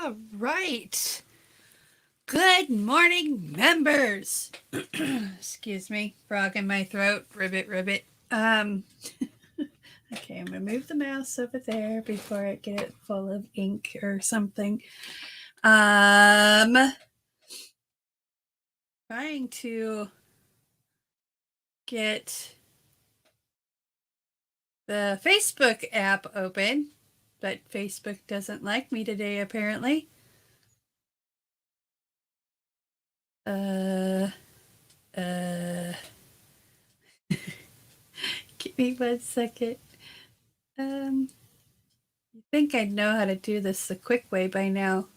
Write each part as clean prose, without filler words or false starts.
All right. Good morning, members. Excuse me, frog in my throat. Ribbit, ribbit. Okay, I'm gonna move the mouse over there before I get it full of ink or something. Trying to get the Facebook app open, but Facebook doesn't like me today, apparently. Uh, Give me 1 second. You think I'd know how to do this the quick way by now.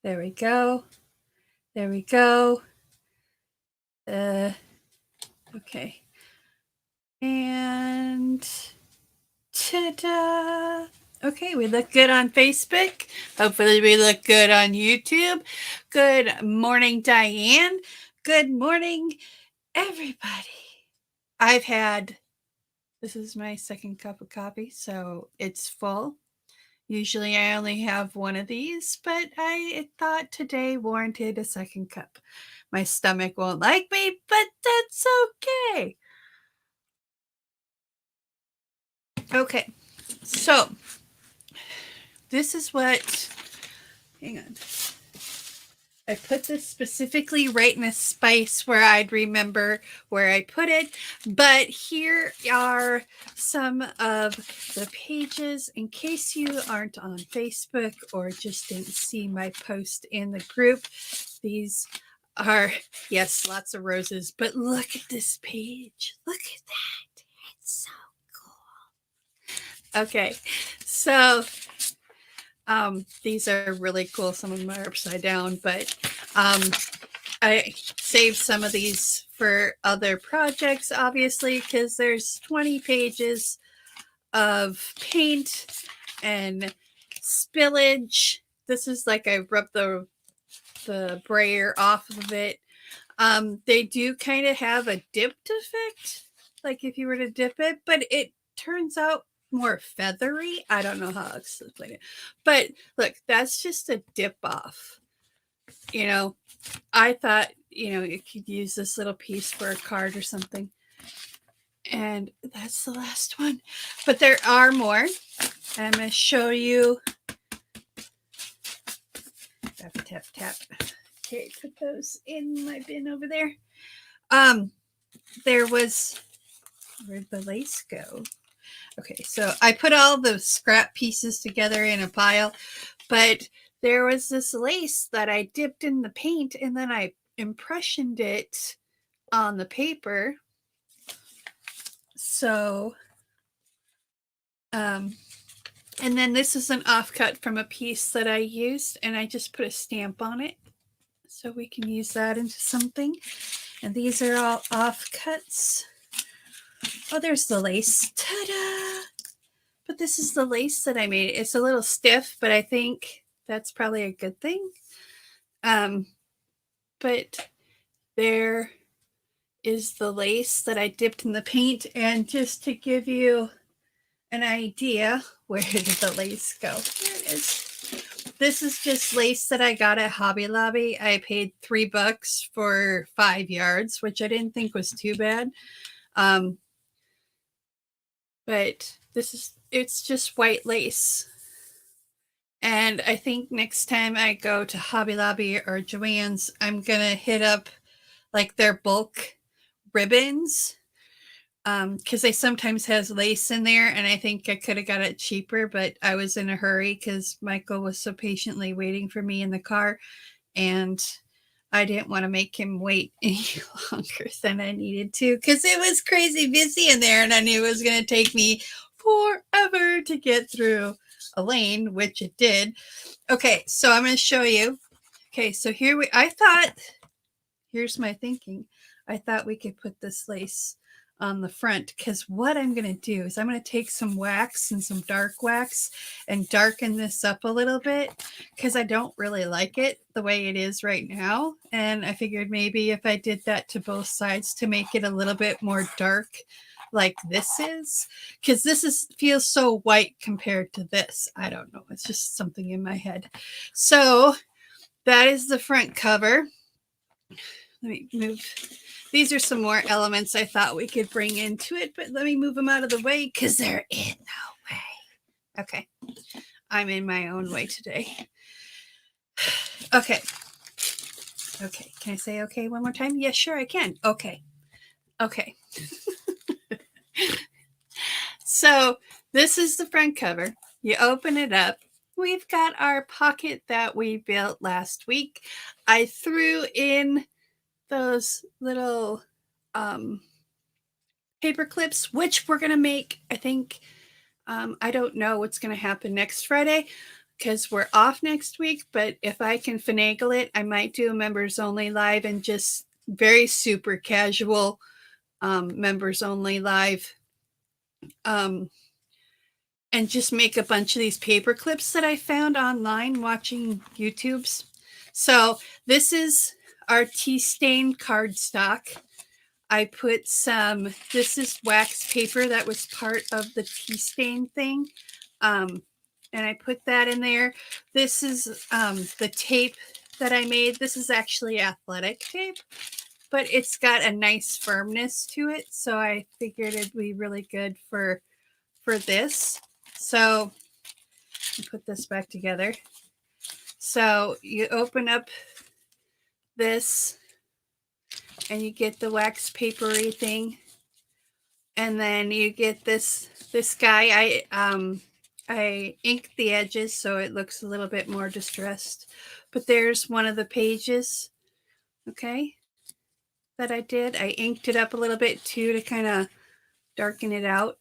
There we go. There we go. Okay. And ta-da! Okay, we look good on Facebook. Hopefully we look good on YouTube. Good morning, Diane. Good morning, everybody. This is my second cup of coffee, so it's full. Usually I only have one of these, but I thought today warranted a second cup. My stomach won't like me, but that's okay. Okay, so this is what, hang on. I put this specifically right in a space where I'd remember where I put it. But here are some of the pages in case you aren't on Facebook or just didn't see my post in the group. These are, yes, lots of roses, but look at this page. Look at that. It's so cool. Okay, so these are really cool. Some of them are upside down, but I saved some of these for other projects, obviously, because there's 20 pages of paint and spillage. This is like I rubbed the brayer off of it. They do kind of have a dipped effect, like if you were to dip it, but it turns out more feathery. I don't know how to explain it, but look, that's just a dip off. You know, I thought, you could use this little piece for a card or something. And that's the last one. But there are more. I'm going to show you. Tap, tap, tap. Okay, put those in my bin over there. There was, where'd the lace go? Okay, so I put all the scrap pieces together in a pile, but there was this lace that I dipped in the paint and then I impressioned it on the paper. So, and then this is an offcut from a piece that I used and I just put a stamp on it so we can use that into something. And these are all offcuts. Oh, there's the lace. Ta-da! But this is the lace that I made. It's a little stiff, but I think that's probably a good thing. But there is the lace that I dipped in the paint. And just to give you an idea, where did the lace go? Here it is. This is just lace that I got at Hobby Lobby. I paid $3 for 5 yards, which I didn't think was too bad. But it's just white lace. And I think next time I go to Hobby Lobby or Joann's, I'm going to hit up like their bulk ribbons because they sometimes has lace in there. And I think I could have got it cheaper, but I was in a hurry because Michael was so patiently waiting for me in the car. And I didn't want to make him wait any longer than I needed to because it was crazy busy in there and I knew it was going to take me forever to get through a lane, which it did. Okay, so I'm going to show you. Okay, so here's my thinking. I thought we could put this lace on the front because what I'm going to do is I'm going to take some wax and some dark wax and darken this up a little bit because I don't really like it the way it is right now. And I figured maybe if I did that to both sides to make it a little bit more dark, like this is, because feels so white compared to this. I don't know. It's just something in my head. So that is the front cover. Let me move. These are some more elements I thought we could bring into it, but let me move them out of the way because they're in the way. Okay. I'm in my own way today. Okay. Okay. Can I say okay one more time? Yes, sure I can. Okay. Okay. So this is the front cover. You open it up. We've got our pocket that we built last week. I threw in those little paper clips, which we're going to make, I think, I don't know what's going to happen next Friday because we're off next week, but if I can finagle it, I might do a members only live and just very super casual members only live. And just make a bunch of these paper clips that I found online watching YouTubes. So this is our tea stain cardstock. I put this is wax paper that was part of the tea stain thing. And I put that in there. This is the tape that I made. This is actually athletic tape, but it's got a nice firmness to it. So I figured it'd be really good for this. So put this back together. So you open up this and you get the wax papery thing, and then you get this guy. I inked the edges so it looks a little bit more distressed, but there's one of the pages, okay, that I did. I inked it up a little bit too to kind of darken it out.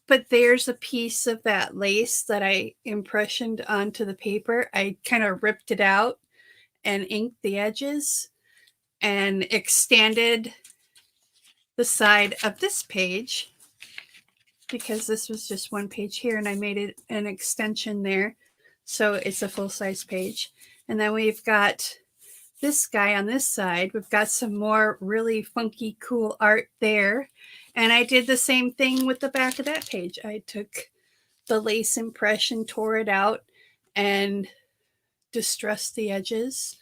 But there's a piece of that lace that I impressioned onto the paper. I kind of ripped it out and inked the edges and extended the side of this page because this was just one page here, and I made it an extension there. So it's a full-size page. And then we've got this guy on this side. We've got some more really funky, cool art there. And I did the same thing with the back of that page. I took the lace impression, tore it out, and distressed the edges.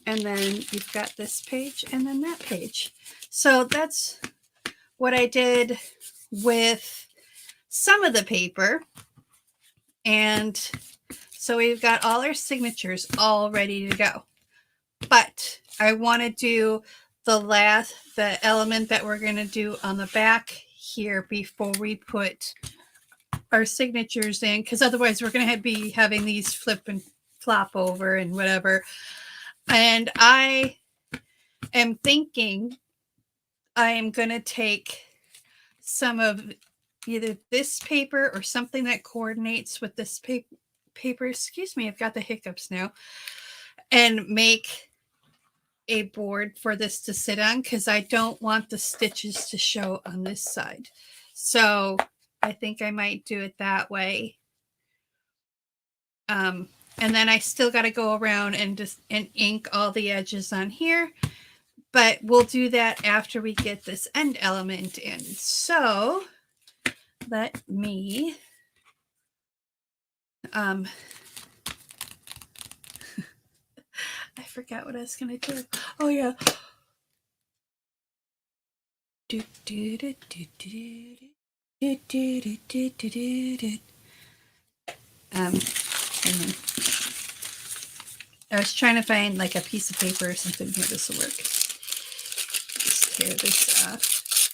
And then you've got this page and then that page. So that's what I did with some of the paper. And so we've got all our signatures all ready to go. But I want to do the element that we're going to do on the back here before we put our signatures in, because otherwise we're going to be having these flip and flop over and whatever. And I am thinking I am going to take some of either this paper or something that coordinates with this paper. Excuse me, I've got the hiccups now. And make a board for this to sit on because I don't want the stitches to show on this side. So I think I might do it that way. And then I still got to go around and ink all the edges on here. But we'll do that after we get this end element in. So let me I forgot what I was going to do. Oh, yeah. I was trying to find like a piece of paper or something here. This will work. Just tear this off.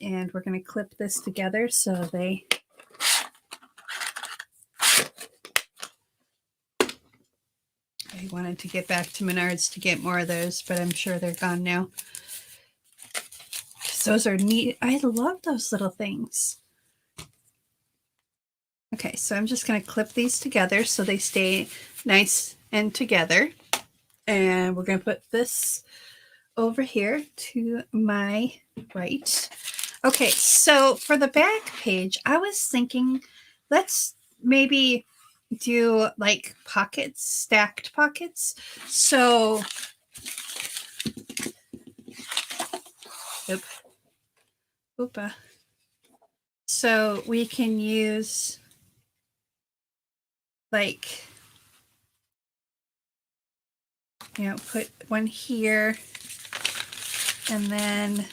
And we're going to clip this together so they... I wanted to get back to Menards to get more of those, but I'm sure they're gone now. Those are neat. I love those little things. Okay, so I'm just going to clip these together so they stay nice and together. And we're going to put this over here to my right. Okay, so for the back page, I was thinking let's maybe do like pockets, stacked pockets. So, oopa. So we can use like, you know, put one here and then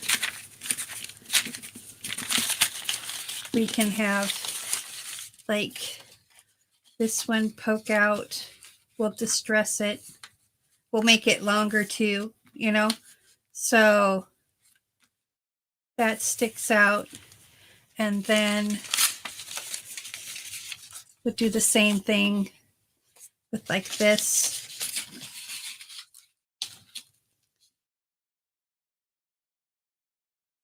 we can have like this one poke out. We'll distress it. We'll make it longer too, you know? So that sticks out. And then we'll do the same thing with like this.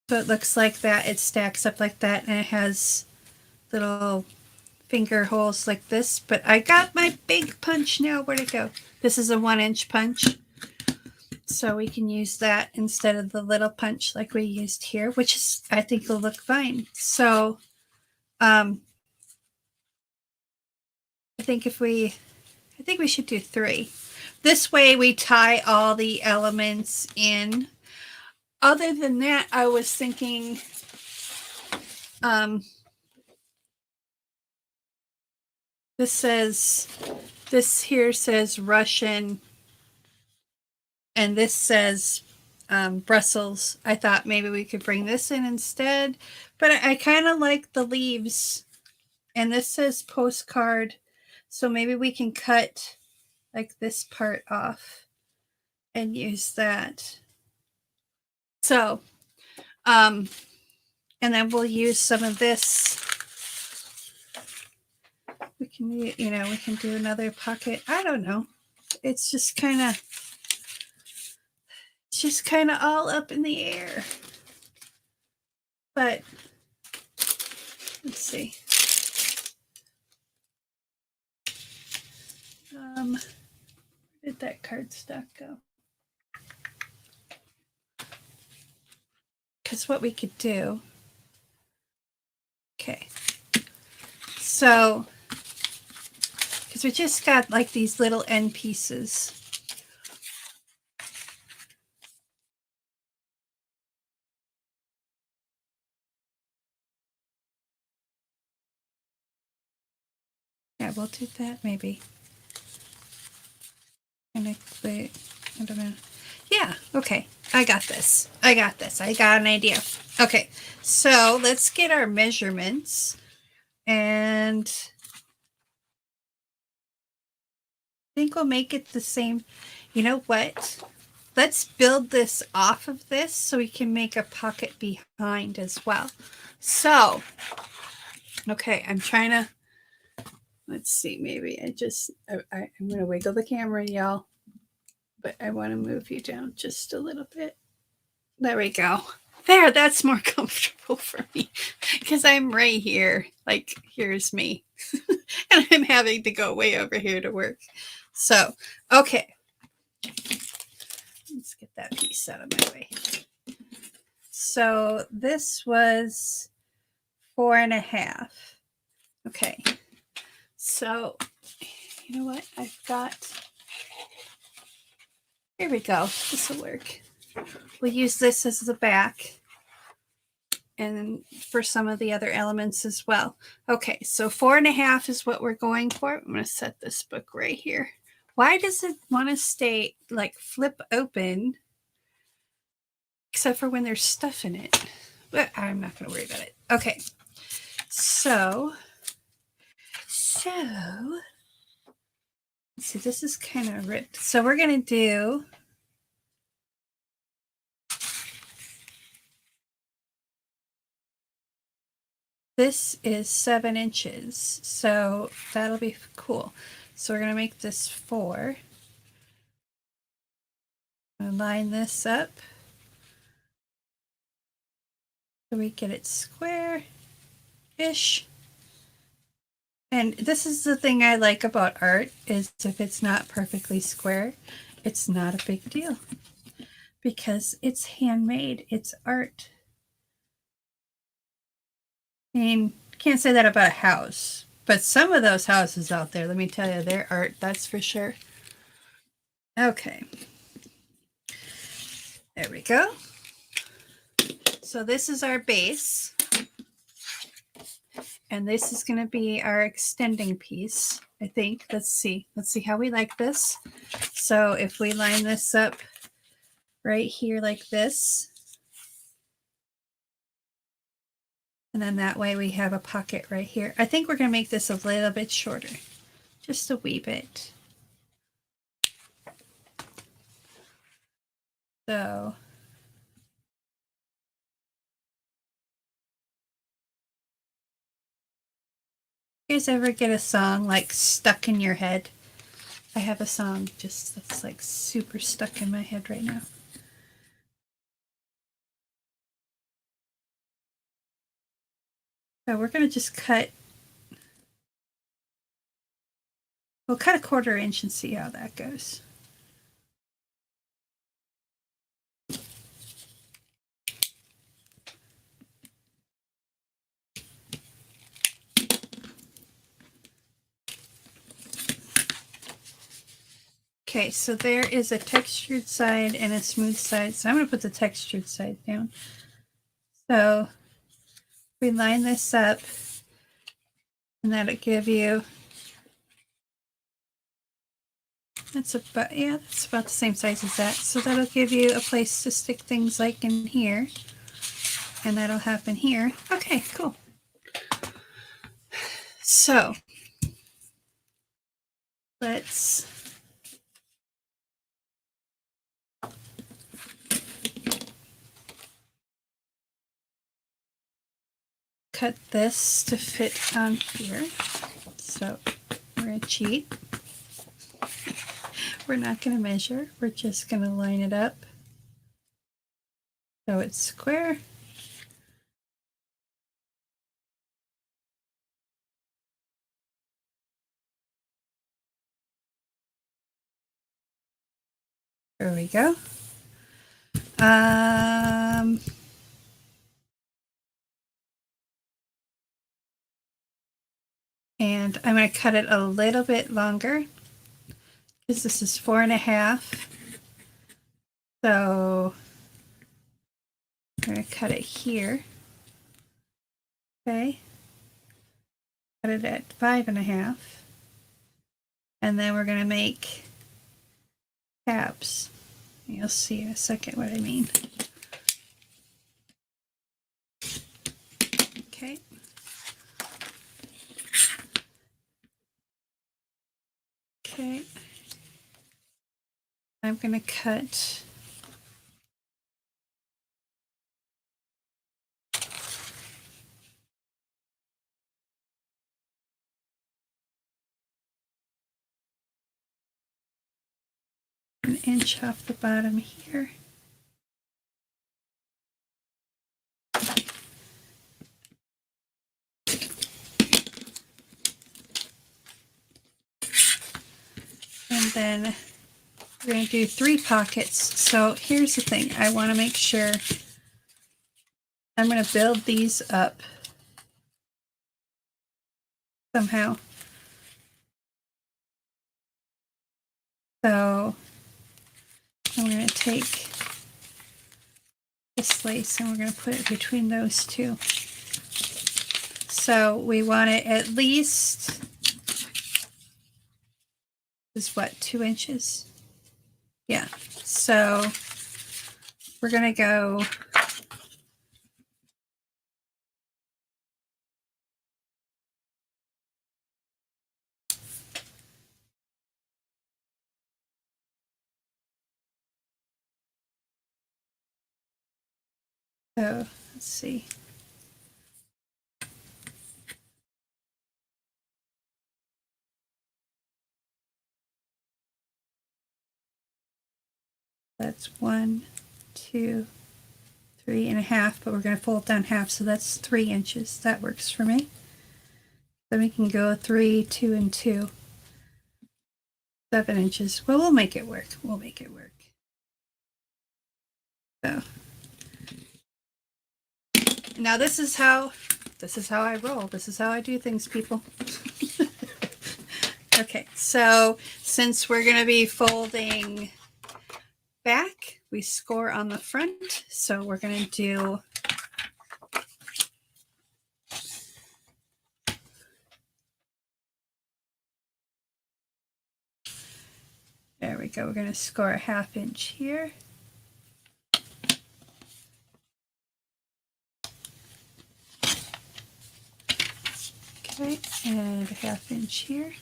So it looks like that. It stacks up like that and it has little finger holes like this. But I got my big punch now. Where'd it go? This is a 1-inch punch. So we can use that instead of the little punch like we used here, which is, I think will look fine. So I think we should do 3. This way we tie all the elements in. Other than that, I was thinking this here says Russian and this says Brussels. I thought maybe we could bring this in instead, but I kind of like the leaves. And this says postcard, so maybe we can cut like this part off and use that. So, and then we'll use some of this. We can, you know, we can do another pocket. I don't know. It's just kind of all up in the air. But let's see. Where did that cardstock go? Because what we could do. Okay. So, because we just got like these little end pieces. Yeah, we'll do that maybe. And I don't know. Yeah, okay. I got this. I got an idea. Okay, so let's get our measurements. And I think we'll make it the same. You know what? Let's build this off of this so we can make a pocket behind as well. So, okay, I'm trying to, let's see, maybe I'm going to wiggle the camera, y'all. But I want to move you down just a little bit. There we go. There, that's more comfortable for me because I'm right here. Like, here's me. And I'm having to go way over here to work. So, okay. Let's get that piece out of my way. So this was 4.5. Okay. So, you know what? I've got, here we go. This will work. We'll use this as the back and for some of the other elements as well. Okay, so 4.5 is what we're going for. I'm going to set this book right here. Why does it want to stay like flip open except for when there's stuff in it? But I'm not going to worry about it. Okay, so see, this is kind of ripped. So we're going to do, this is 7 inches. So that'll be cool. So we're going to make this 4. I'm going to line this up so we get it square-ish. And this is the thing I like about art, is if it's not perfectly square, it's not a big deal because it's handmade, it's art. I mean, can't say that about a house, but some of those houses out there, let me tell you, they're art, that's for sure. Okay. There we go. So this is our base. And this is going to be our extending piece, I think. Let's see how we like this. So if we line this up right here like this, and then that way we have a pocket right here. I think we're going to make this a little bit shorter, just a wee bit. So you guys ever get a song like stuck in your head? I have a song just that's like super stuck in my head right now. So we're going to just cut. We'll cut a 1/4 inch and see how that goes. Okay, so there is a textured side and a smooth side. So I'm going to put the textured side down. So we line this up, and that'll give you, that's about the same size as that. So that'll give you a place to stick things like in here, and that'll happen here. Okay, cool. So let's cut this to fit on here. So we're going to cheat. We're not going to measure. We're just going to line it up so it's square. There we go. And I'm going to cut it a little bit longer because this is 4.5. So I'm going to cut it here. Okay. Cut it at 5.5. And then we're going to make tabs. You'll see in a second what I mean. Okay. Okay. I'm going to cut an inch off the bottom here. And then we're going to do 3 pockets. So here's the thing. I want to make sure I'm going to build these up somehow. So I'm going to take this lace and we're going to put it between those two. So we want it at least, is what, 2 inches? Yeah. So we're going to go so let's see. That's 1, 2, 3.5, but we're going to fold down half, so that's 3 inches. That works for me. Then we can go 3, 2, and 2. 7 inches. Well, we'll make it work. We'll make it work. So now this is how I roll. This is how I do things, people. Okay, so since we're going to be folding back, we score on the front. So we're going to do There we go. We're going to score a 1/2 inch here. Okay, and a 1/2 inch here.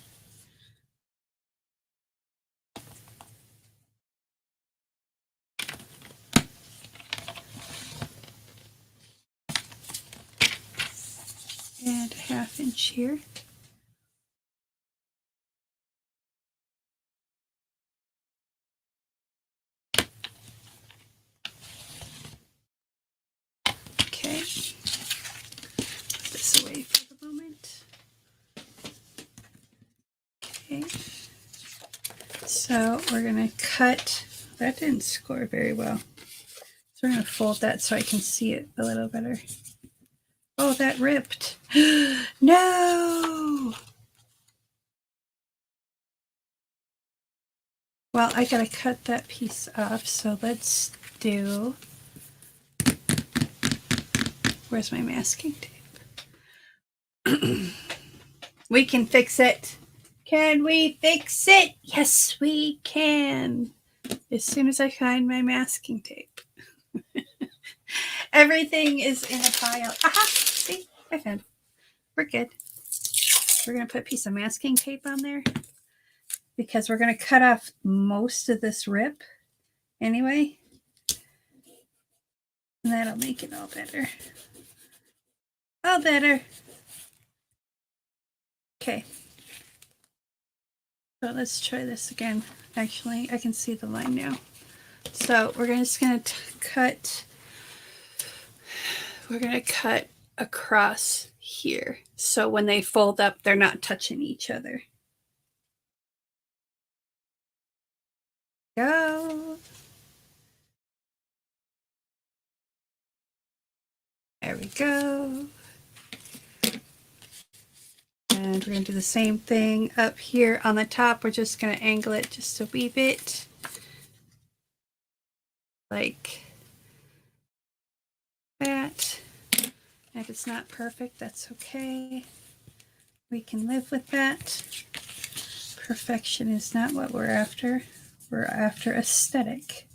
And a 1/2 inch here. Okay, put this away for the moment. Okay, so we're going to cut. That didn't score very well. So we're going to fold that so I can see it a little better. Oh, that ripped. No! Well, I gotta cut that piece off, so let's do... Where's my masking tape? We can fix it. Can we fix it? Yes, we can. As soon as I find my masking tape. Everything is in a pile. Aha! See? I found it. We're good. We're going to put a piece of masking tape on there because we're going to cut off most of this rip anyway. And that'll make it all better. All better. Okay. So let's try this again. Actually, I can see the line now. So we're just going to cut. We're going to cut across here. So when they fold up, they're not touching each other. Go. There we go. And we're going to do the same thing up here on the top. We're just going to angle it just a wee bit. Like that. If it's not perfect, that's okay. We can live with that. Perfection is not what we're after. We're after aesthetic.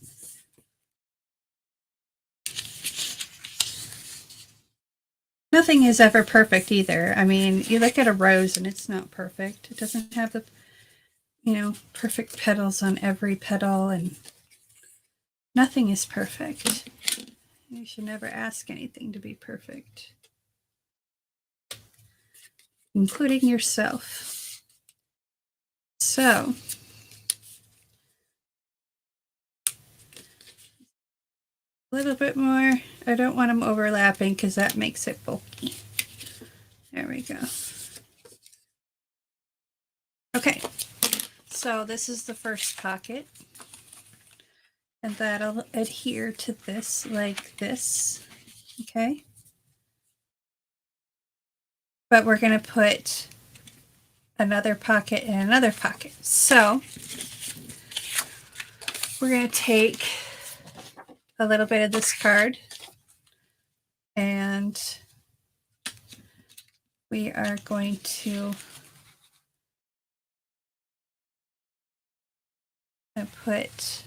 Nothing is ever perfect either. I mean, you look at a rose and it's not perfect. It doesn't have the, perfect petals on every petal, and nothing is perfect. You should never ask anything to be perfect, including yourself. So, a little bit more. I don't want them overlapping because that makes it bulky. There we go. Okay, so this is the first pocket, and that'll adhere to this like this, okay? But we're going to put another pocket in another pocket. So we're going to take a little bit of this card, and we are going to put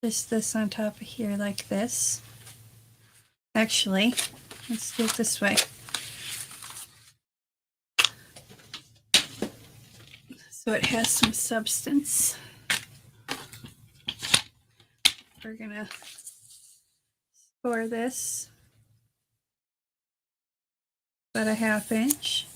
just this on top of here like this. Actually, let's do it this way. So it has some substance. We're gonna score this about a 1/2 inch.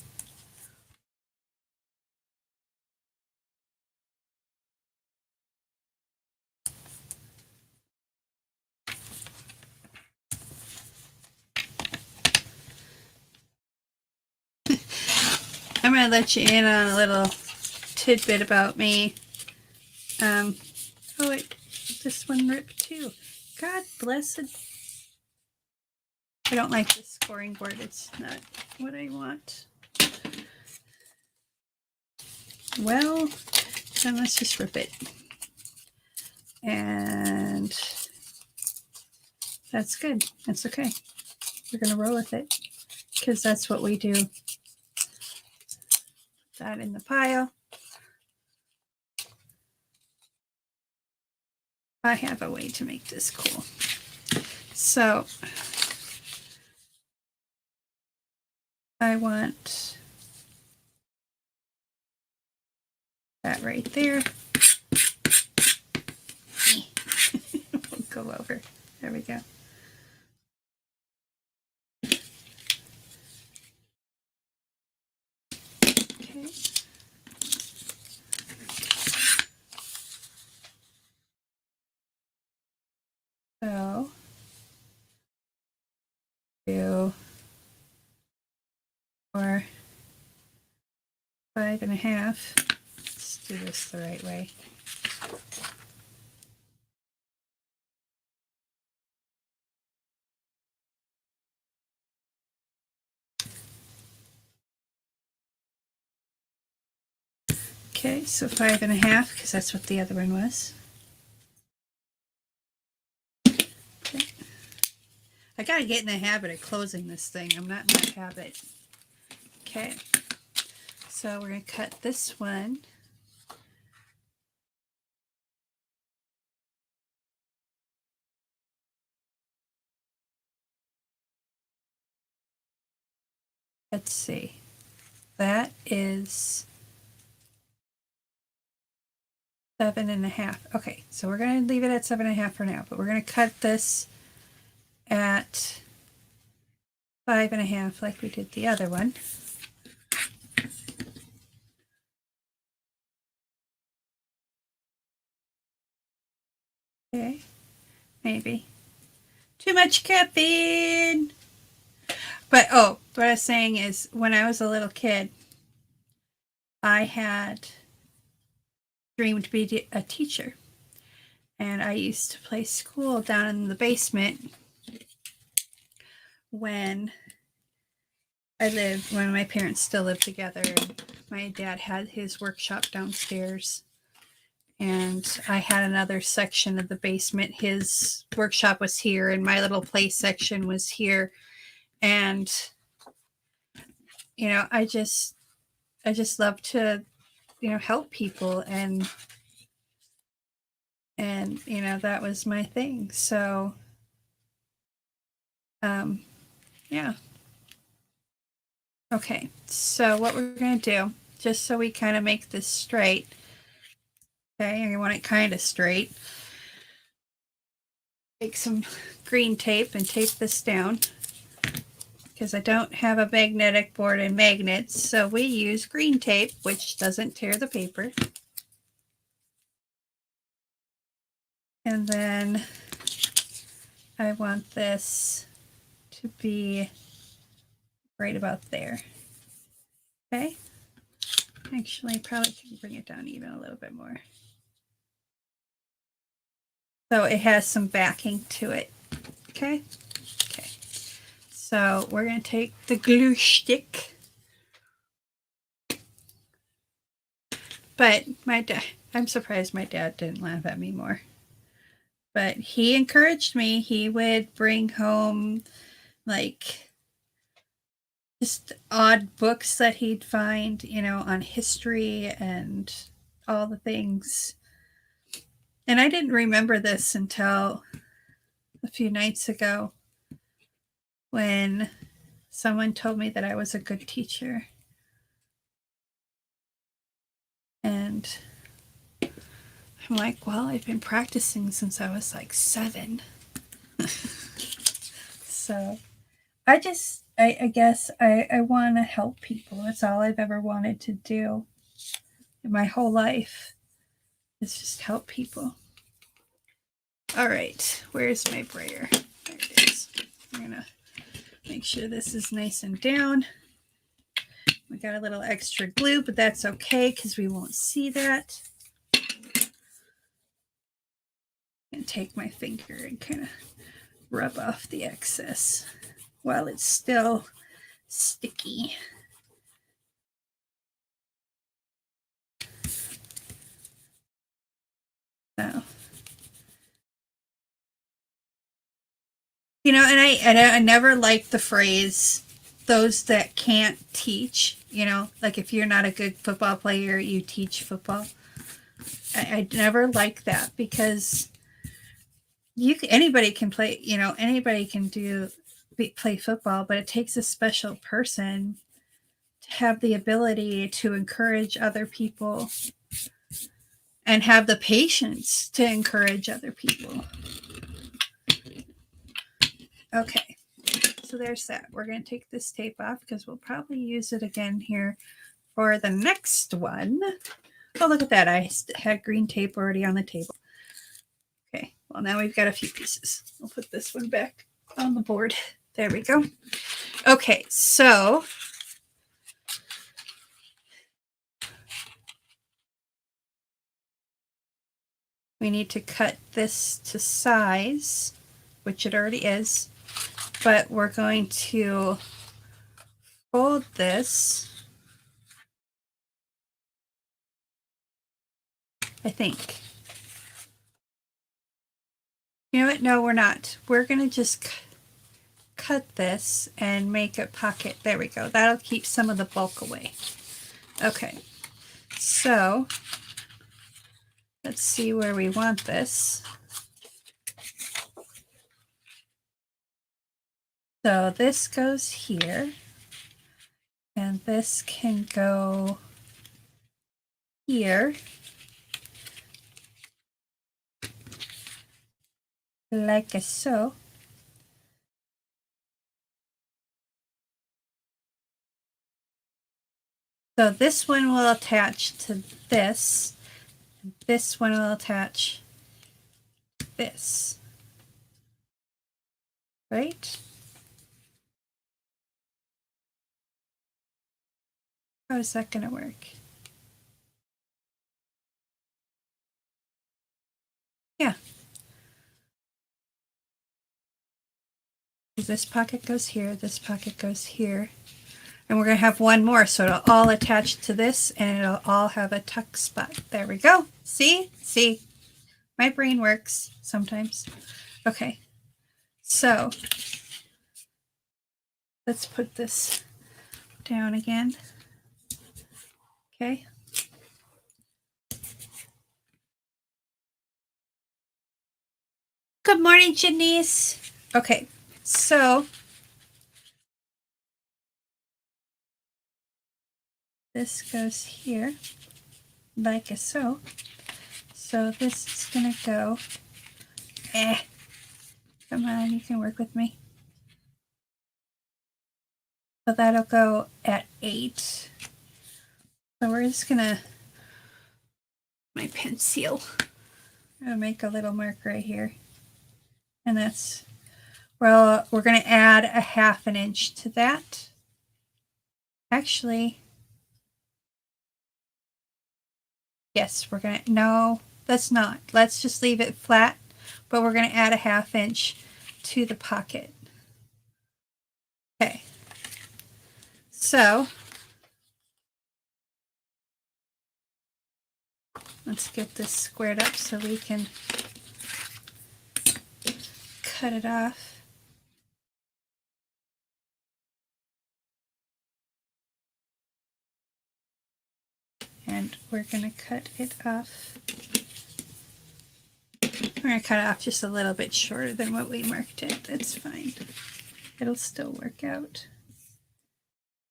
I'm gonna let you in on a little tidbit about me. Oh wait, this one ripped too. God bless it. I don't like this scoring board. It's not what I want. Well, then let's just rip it. And that's good. That's okay. We're going to roll with it because that's what we do. Put that in the pile. I have a way to make this cool. So I want that right there. We'll go over. There we go. Okay. So do 4, 5.5. Let's do this the right way. Okay, so 5.5, because that's what the other one was. Okay. I gotta get in the habit of closing this thing. I'm not in that habit. Okay, so we're gonna cut this one. Let's see. That is 7.5. Okay, so we're going to leave it at 7.5 for now, but we're going to cut this at 5.5 like we did the other one. Okay, maybe. Too much caffeine! But, oh, what I was saying is, when I was a little kid, I had dreamed to be a teacher. And I used to play school down in the basement when my parents still lived together. And my dad had his workshop downstairs. And I had another section of the basement. His workshop was here, and my little play section was here. And, you know, I just love to, you know, help people, and you know, that was my thing. So yeah. Okay, so what we're going to do, just so we kind of make this straight, okay, I want it kind of straight, take some green tape and tape this down, because I don't have a magnetic board and magnets, so we use green tape, which doesn't tear the paper. And then I want this to be right about there. Okay. Actually, probably can bring it down even a little bit more. So it has some backing to it. Okay. Okay. So we're going to take the glue stick. But I'm surprised my dad didn't laugh at me more. But he encouraged me. He would bring home like just odd books that he'd find, you know, on history and all the things. And I didn't remember this until a few nights ago when someone told me that I was a good teacher. And I'm like, well, I've been practicing since I was like 7. So I guess I want to help people. That's all I've ever wanted to do in my whole life, is just help people. All right, where's my brayer? There it is. I'm gonna make sure this is nice and down. We got a little extra glue, but that's okay because we won't see that. And take my finger and kind of rub off the excess while it's still sticky. So, you know, and I never liked the phrase, those that can't teach, you know, like if you're not a good football player, you teach football. I never liked that, because anybody can play, anybody can play football, but it takes a special person to have the ability to encourage other people and have the patience to encourage other people. Okay, so there's that. We're going to take this tape off because we'll probably use it again here for the next one. Oh, look at that. I had green tape already on the table. Okay, well, now we've got a few pieces. I'll put this one back on the board. There we go. Okay, so we need to cut this to size, which it already is, but we're going to fold this, I think. You know what? No, we're not. We're going to just cut this and make a pocket. There we go. That'll keep some of the bulk away. Okay, so let's see where we want this. So this goes here, and this can go here, like so. So this one will attach to this. This one will attach to this. Right? How is that going to work? Yeah. This pocket goes here, this pocket goes here. And we're going to have one more, so it'll all attach to this, and it'll all have a tuck spot. There we go. See? See? My brain works sometimes. Okay. So let's put this down again. Okay. Good morning, Janice. Okay, so this goes here, like so. So this is going to go, come on, you can work with me. So that'll go at 8. So we're just going to, my pencil, I'm going to make a little mark right here. And that's, well, we're going to add a 1/2 inch to that. Actually, yes, we're going to, no, let's not. Let's just leave it flat, but we're going to add a 1/2 inch to the pocket. Okay. So let's get this squared up so we can cut it off. And we're going to cut it off. We're going to cut it off just a little bit shorter than what we marked it. That's fine. It'll still work out.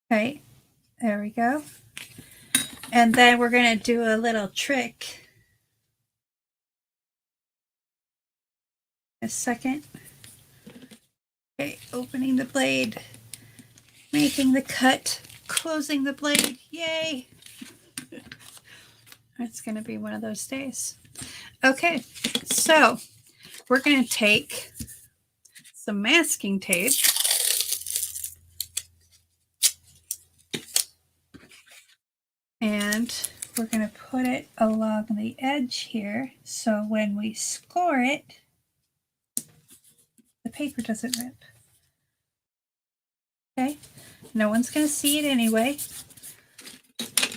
Okay, there we go. And then we're going to do a little trick. A second. Okay, opening the blade, making the cut, closing the blade. Yay! It's going to be one of those days. Okay, so we're going to take some masking tape and we're going to put it along the edge here so when we score it, the paper doesn't rip. Okay, no one's going to see it anyway.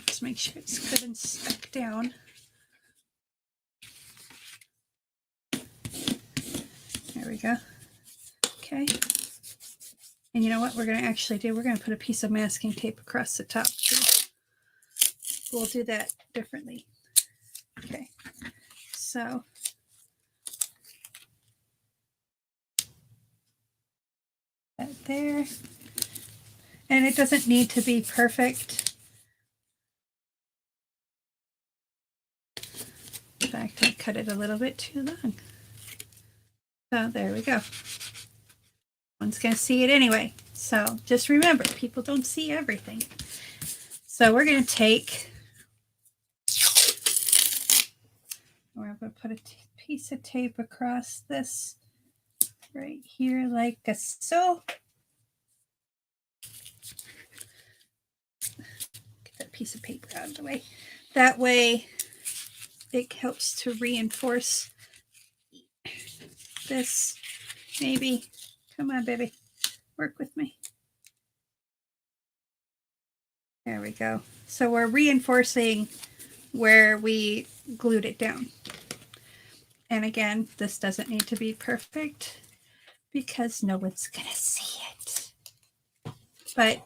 Just make sure it's good and stuck down. There we go. Okay. And you know what we're going to actually do? We're going to put a piece of masking tape across the top too. We'll do that differently. Okay. So there. And it doesn't need to be perfect. In fact, I cut it a little bit too long. So there we go. One's going to see it anyway. So just remember, people don't see everything. So we're going to take, we're going to put a piece of tape across this right here like so. Get that piece of paper out of the way. That way it helps to reinforce this. Maybe. Come on, baby. Work with me. There we go. So we're reinforcing where we glued it down. And again, this doesn't need to be perfect because no one's gonna see it. But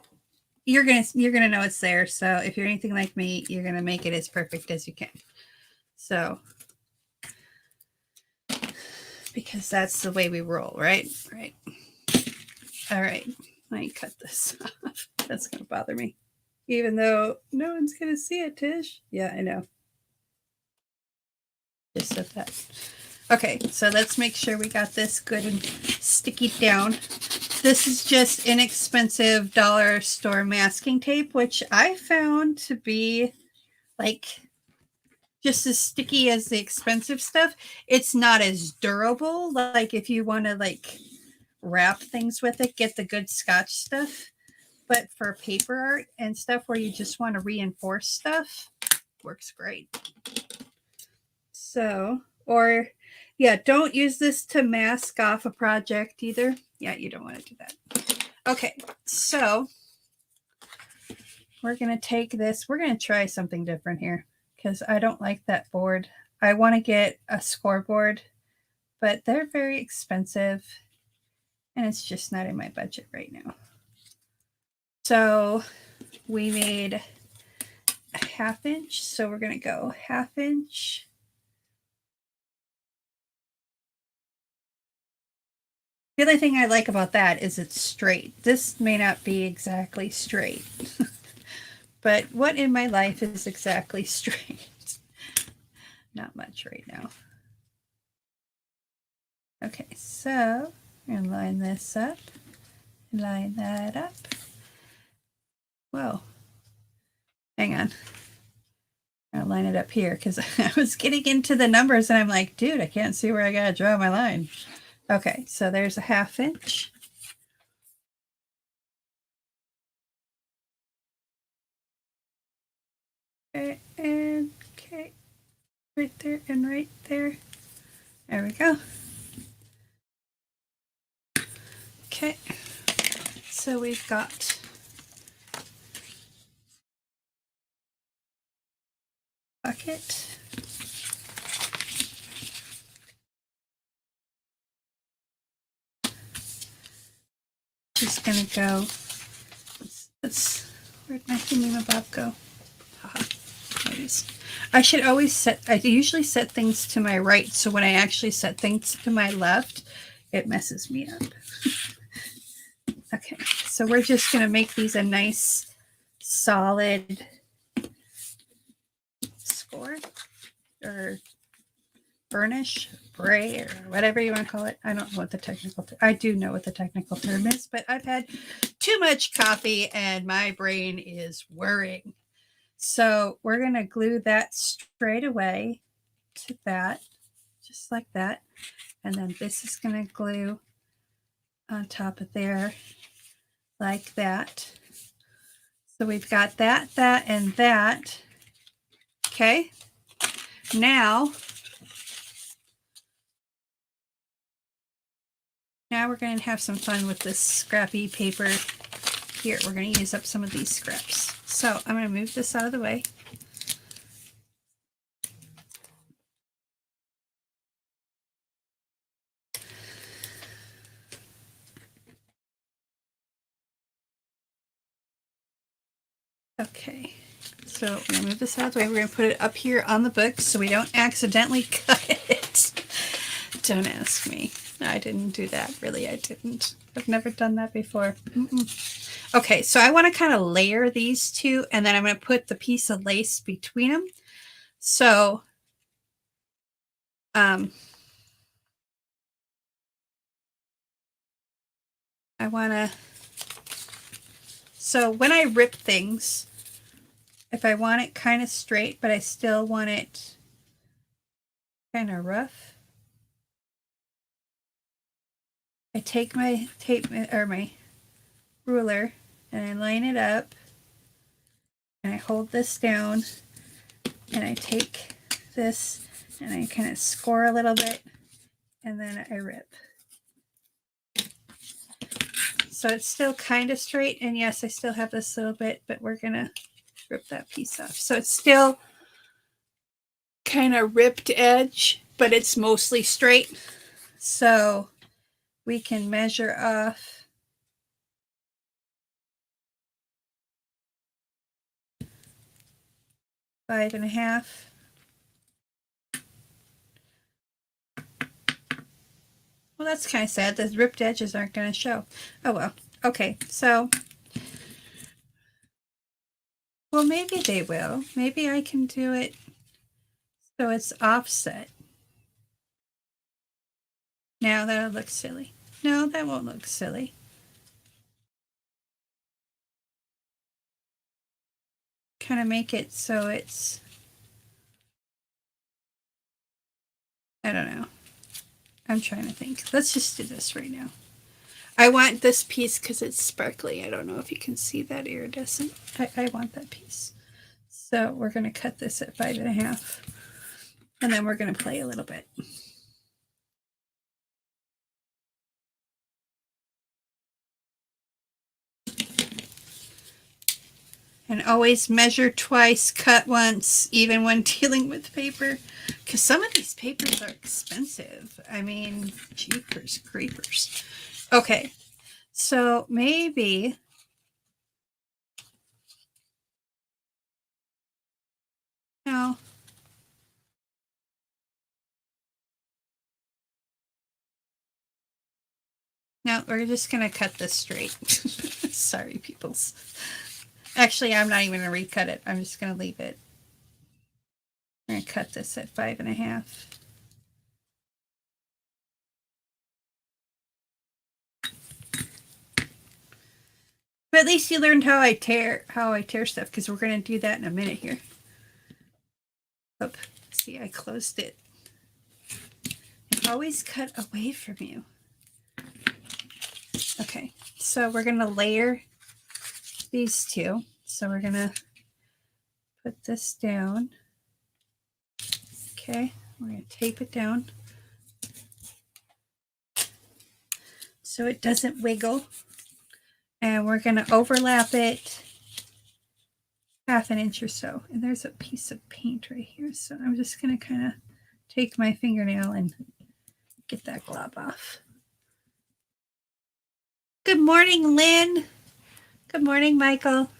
you're gonna know it's there. So if you're anything like me, you're gonna make it as perfect as you can. So because that's the way we roll, right? Right. All right. Let me cut this off. That's gonna bother me. Even though no one's gonna see it, Tish. Yeah, I know. Just said that. Okay, so let's make sure we got this good and sticky down. This is just inexpensive dollar store masking tape, which I found to be like just as sticky as the expensive stuff. It's not as durable. Like if you want to like wrap things with it, get the good Scotch stuff. But for paper art and stuff where you just want to reinforce stuff, works great. So, or yeah, don't use this to mask off a project either. Yeah, you don't want to do that. Okay, so we're going to take this. We're going to try something different here because I don't like that board. I want to get a scoreboard, but they're very expensive and it's just not in my budget right now. So we made a 1/2 inch. So we're going to go 1/2 inch. The only thing I like about that is it's straight. This may not be exactly straight, but what in my life is exactly straight? Not much right now. Okay, so I'm going to line this up, line that up. Whoa, hang on. I'll line it up here because I was getting into the numbers and I'm like, dude, I can't see where I got to draw my line. Okay, so there's a 1/2 inch. And okay, right there and right there. There we go. Okay, so we've got bucket. Just gonna go. Where'd my thingamabob go? I should always set. I usually set things to my right, so when I actually set things to my left, it messes me up. Okay, so we're just gonna make these a nice, solid score or burnish, bray, or whatever you want to call it. I don't know what the technical I do know what the technical term is, but I've had too much coffee and my brain is whirring. So we're going to glue that straight away to that, just like that. And then this is going to glue on top of there like that. So we've got that, that, and that. Okay. Now we're going to have some fun with this scrappy paper here. We're going to use up some of these scraps. So I'm going to move this out of the way. Okay, so I'm going to move this out of the way. We're going to put it up here on the book so we don't accidentally cut it. Don't ask me. I didn't do that. Really, I didn't. I've never done that before. Okay, so I want to kind of layer these two, and then I'm going to put the piece of lace between them. So, I want to, so when I rip things, if I want it kind of straight, but I still want it kind of rough, I take my tape or my ruler and I line it up and I hold this down and I take this and I kind of score a little bit and then I rip. So it's still kind of straight, and yes, I still have this little bit, but we're gonna rip that piece off. So it's still kind of ripped edge, but it's mostly straight. So we can measure off 5.5. Well, that's kind of sad. The ripped edges aren't going to show. Oh, well. Okay, so, well, maybe they will. Maybe I can do it so it's offset. Now that'll look silly. No, that won't look silly. Kind of make it so it's, I don't know. I'm trying to think. Let's just do this right now. I want this piece because it's sparkly. I don't know if you can see that iridescent. I want that piece. So we're going to cut this at 5.5. And then we're going to play a little bit. And always measure twice, cut once, even when dealing with paper. Because some of these papers are expensive. I mean, jeepers creepers. Okay, so maybe no. No, we're just going to cut this straight. Sorry, peoples. Actually, I'm not even going to recut it. I'm just going to leave it. I'm going to cut this at 5.5. But at least you learned how I tear stuff, because we're going to do that in a minute here. Oh, see, I closed it. I always cut away from you. Okay, so we're going to layer these two. So we're going to put this down. Okay, we're going to tape it down so it doesn't wiggle. And we're going to overlap it 1/2 inch or so. And there's a piece of paint right here. So I'm just going to kind of take my fingernail and get that glob off. Good morning, Lynn. Good morning, Michael.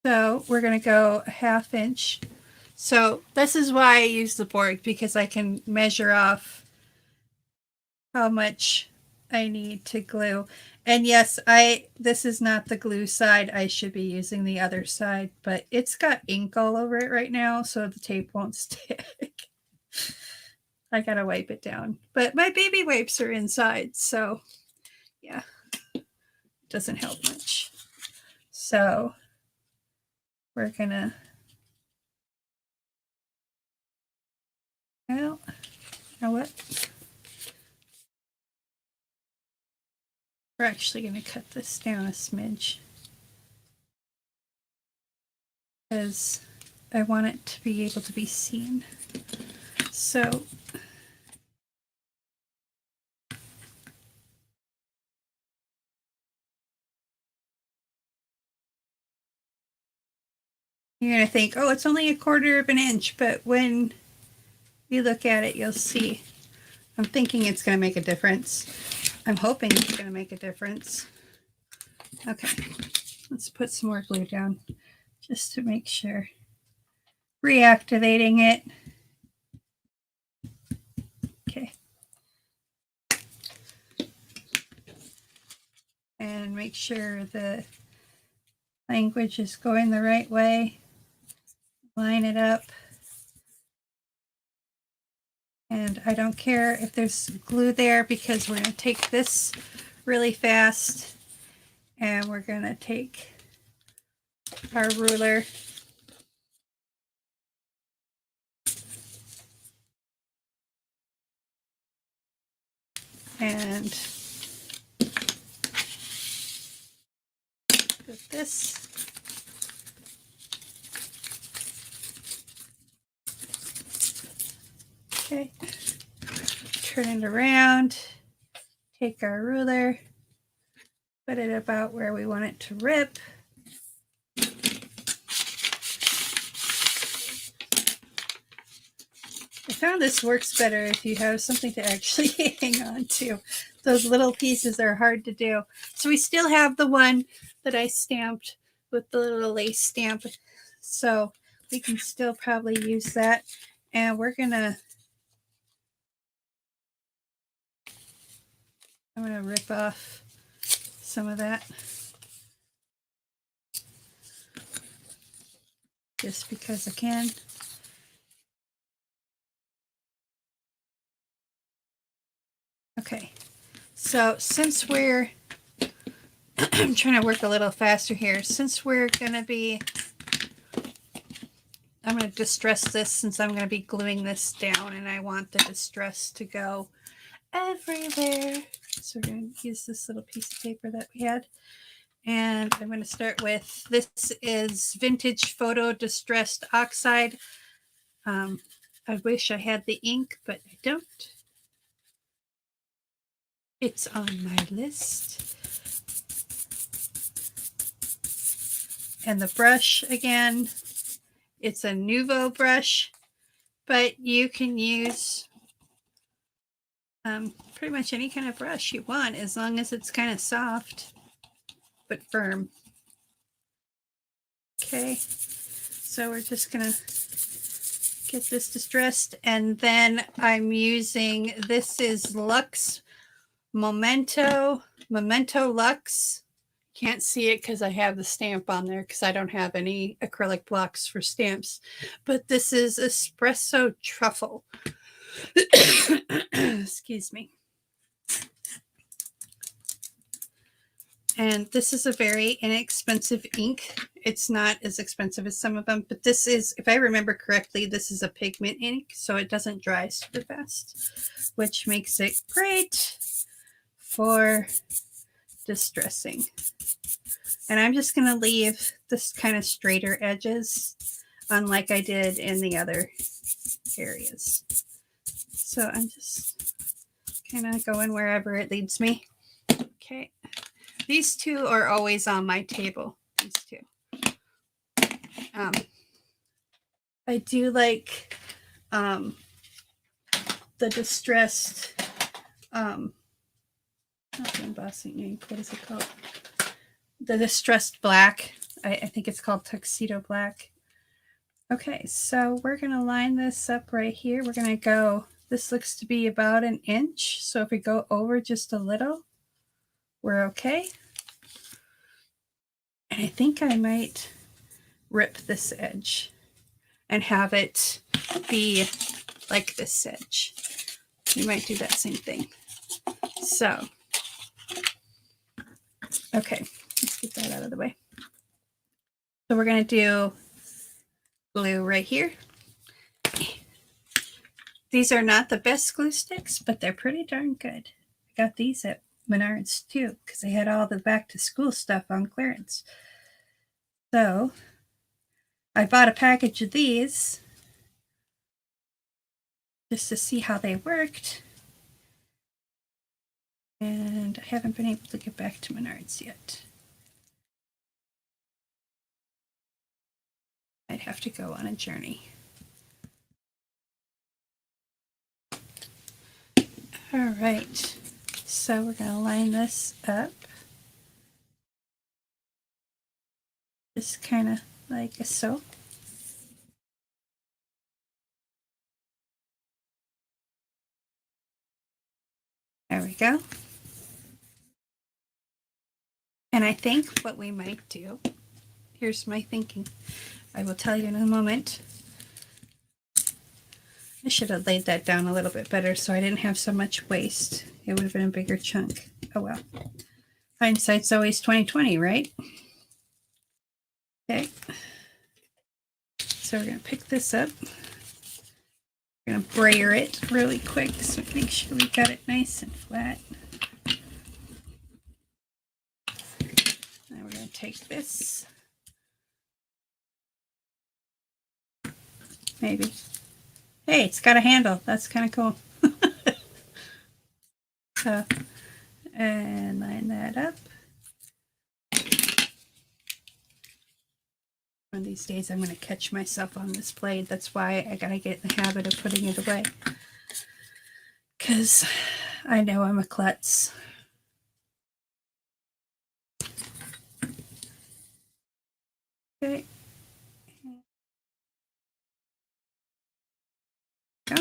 So we're going to go 1/2 inch. So this is why I use the board, because I can measure off how much I need to glue. And yes, this is not the glue side. I should be using the other side, but it's got ink all over it right now, so the tape won't stick. I gotta wipe it down. But my baby wipes are inside, so yeah, doesn't help much. So we're gonna, well, you know what? We're actually going to cut this down a smidge because I want it to be able to be seen. So you're going to think, oh, it's only 1/4 inch, but when you look at it, you'll see. I'm thinking it's going to make a difference. I'm hoping it's going to make a difference. Okay, let's put some more glue down. just to make sure. Reactivating it. Okay. And make sure the language is going the right way. Line it up. And I don't care if there's glue there because we're going to take this really fast and we're going to take our ruler and put this. Okay, turn it around, take our ruler, put it about where we want it to rip. I found this works better if you have something to actually hang on to. Those little pieces are hard to do. So we still have the one that I stamped with the little lace stamp. So we can still probably use that. And I'm gonna rip off some of that. Just because I can. Okay, so since we're, I'm trying to work a little faster here. Since we're gonna be, I'm gonna distress this since I'm gonna be gluing this down and I want the distress to go everywhere. So we're gonna use this little piece of paper that we had. And I'm gonna start with, this is Vintage Photo Distressed Oxide. I wish I had the ink, but I don't. It's on my list. And the brush, again, it's a Nuvo brush, but you can use pretty much any kind of brush you want as long as it's kind of soft but firm. Okay, so we're just gonna get this distressed, and then I'm using, this is Luxe Memento Luxe. Can't see it because I have the stamp on there because I don't have any acrylic blocks for stamps, but this is Espresso Truffle. Excuse me. And this is a very inexpensive ink. It's not as expensive as some of them, but this is, if I remember correctly, this is a pigment ink, so it doesn't dry super fast, which makes it great for distressing. And I'm just going to leave this kind of straighter edges, unlike I did in the other areas. So I'm just kind of going wherever it leads me. Okay. These two are always on my table, these two. I do like the distressed, not the embossing ink, what is it called? The distressed black. I think it's called Tuxedo Black. Okay, so we're going to line this up right here. We're going to go, this looks to be about 1 inch. So if we go over just a little, we're okay. And I think I might rip this edge and have it be like this edge. You might do that same thing. So, okay, let's get that out of the way. So we're going to do glue right here. These are not the best glue sticks, but they're pretty darn good. I got these at Menards too, because they had all the back to school stuff on clearance. So I bought a package of these just to see how they worked. And I haven't been able to get back to Menards yet. I'd have to go on a journey. All right, so we're going to line this up. Just kind of like so. There we go. And I think what we might do, here's my thinking. I will tell you in a moment. I should have laid that down a little bit better so I didn't have so much waste. It would have been a bigger chunk. Oh well. Hindsight's always 20/20, right? Okay. So we're going to pick this up. We're going to brayer it really quick so make sure we got it nice and flat. Now we're going to take this. Maybe. Hey, it's got a handle. That's kind of cool. So, and line that up. One of these days I'm going to catch myself on this blade. That's why I got to get in the habit of putting it away. Because I know I'm a klutz. Okay. Go.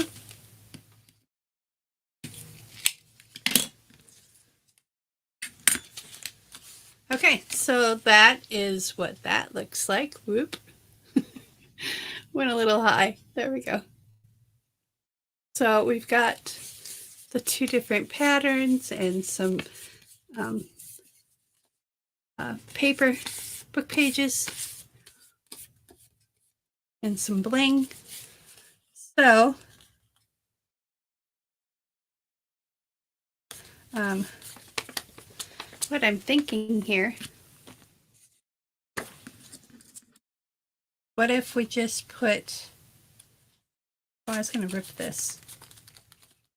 Okay, so that is what that looks like. Whoop. Went a little high. There we go. So we've got the two different patterns and some paper book pages and some bling. So what I'm thinking here, what if we just put, oh, I was going to rip this.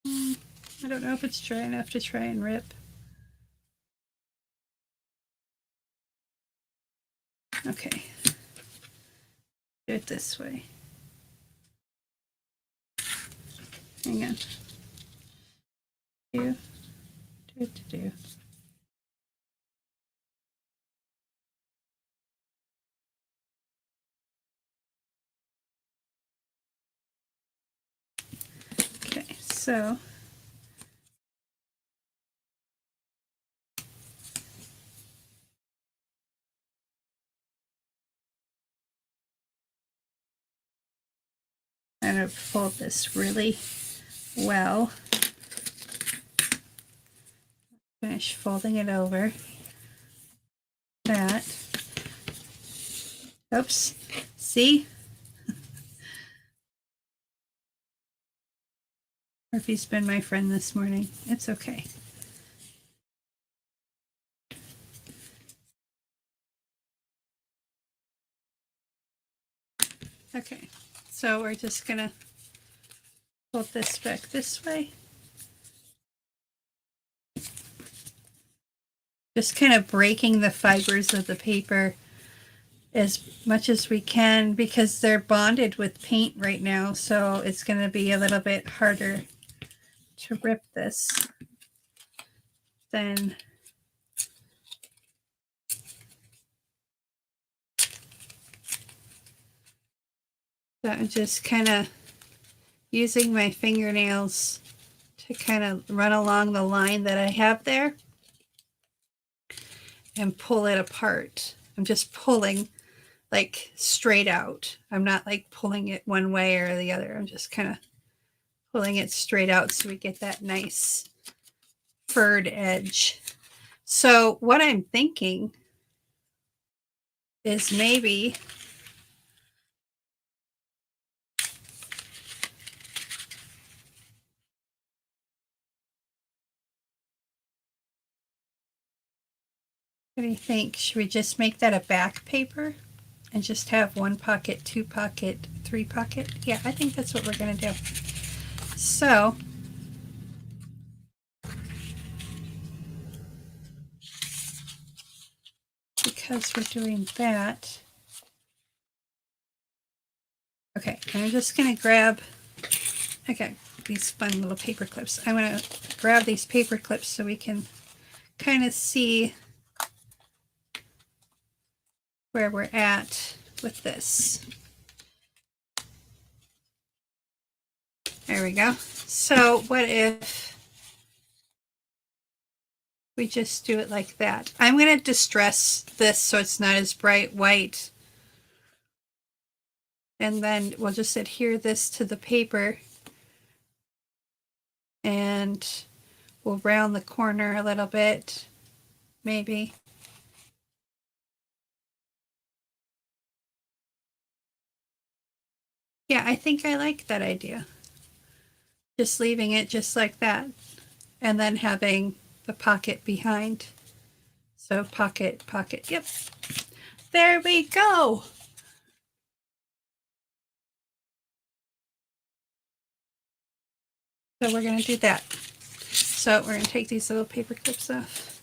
I don't know if it's dry enough to try and rip. Okay, do it this way. Hang on. Do. Okay, so I'm going to fold this really well. Finish folding it over. That. Oops. See? Murphy's been my friend this morning. It's okay. Okay, so we're just gonna fold this back this way. Just kind of breaking the fibers of the paper as much as we can because they're bonded with paint right now, so it's going to be a little bit harder to rip this than so I'm just kind of using my fingernails to kind of run along the line that I have there and pull it apart. I'm just pulling like straight out. I'm not like pulling it one way or the other. I'm just kind of pulling it straight out so we get that nice furred edge. So what I'm thinking is maybe what do you think? Should we just make that a back paper and just have 1 pocket, 2 pocket, 3 pocket? Yeah, I think that's what we're going to do. So because we're doing that, okay, I'm just going to grab, I got these fun little paper clips. I'm going to grab these paper clips so we can kind of see where we're at. with this. There we go. So what if we just do it like that? I'm going to distress this so it's not as bright white. And then we'll just adhere this to the paper. And we'll round the corner a little bit, maybe. Yeah, I think I like that idea. Just leaving it just like that. And then having the pocket behind. So pocket, pocket, yep. There we go. So we're going to do that. So we're going to take these little paper clips off.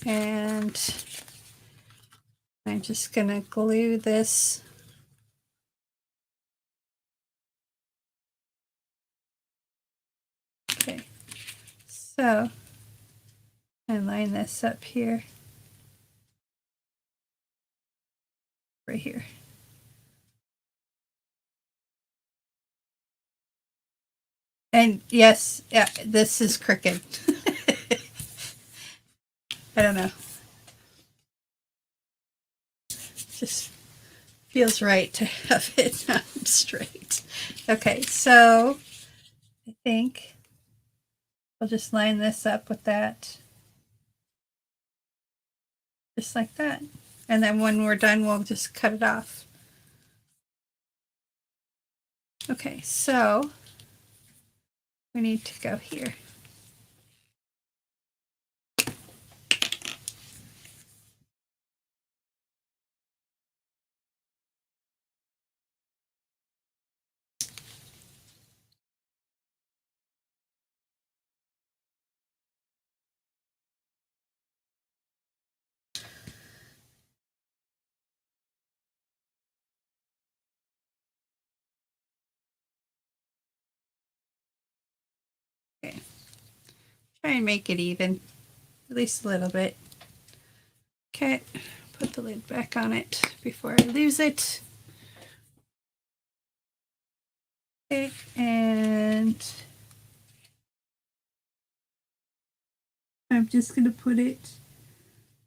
And I'm just going to glue this. Okay, so I line this up here, right here. And yes, yeah, this is crooked. I don't know. Just feels right to have it not straight. Okay, so I think I'll just line this up with that. Just like that. And then when we're done, we'll just cut it off. Okay, so we need to go here. Okay. Try and make it even, at least a little bit. Okay, put the lid back on it before I lose it. Okay, and I'm just going to put it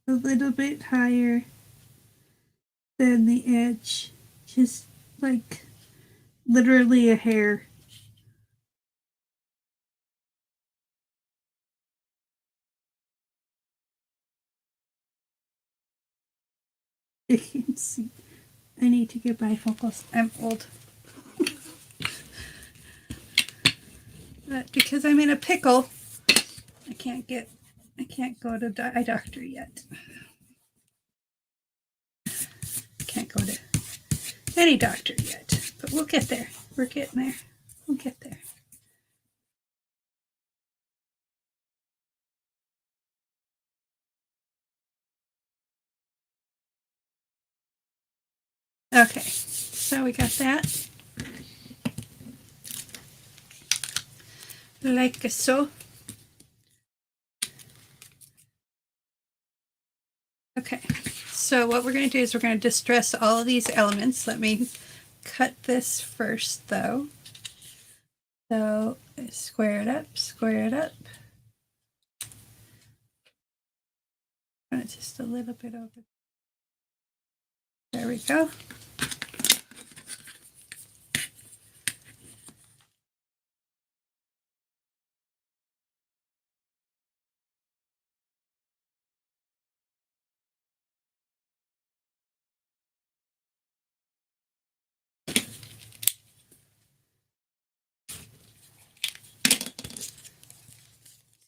a little bit higher than the edge, just like literally a hair. You can see. I need to get bifocals. I'm old. But because I'm in a pickle, I can't go to eye doctor yet. Can't go to any doctor yet, but we'll get there. We're getting there. We'll get there. Okay, so we got that. Like so. Okay, so what we're going to do is we're going to distress all of these elements. Let me cut this first, though. So square it up, square it up. And it's just a little bit over. There we go.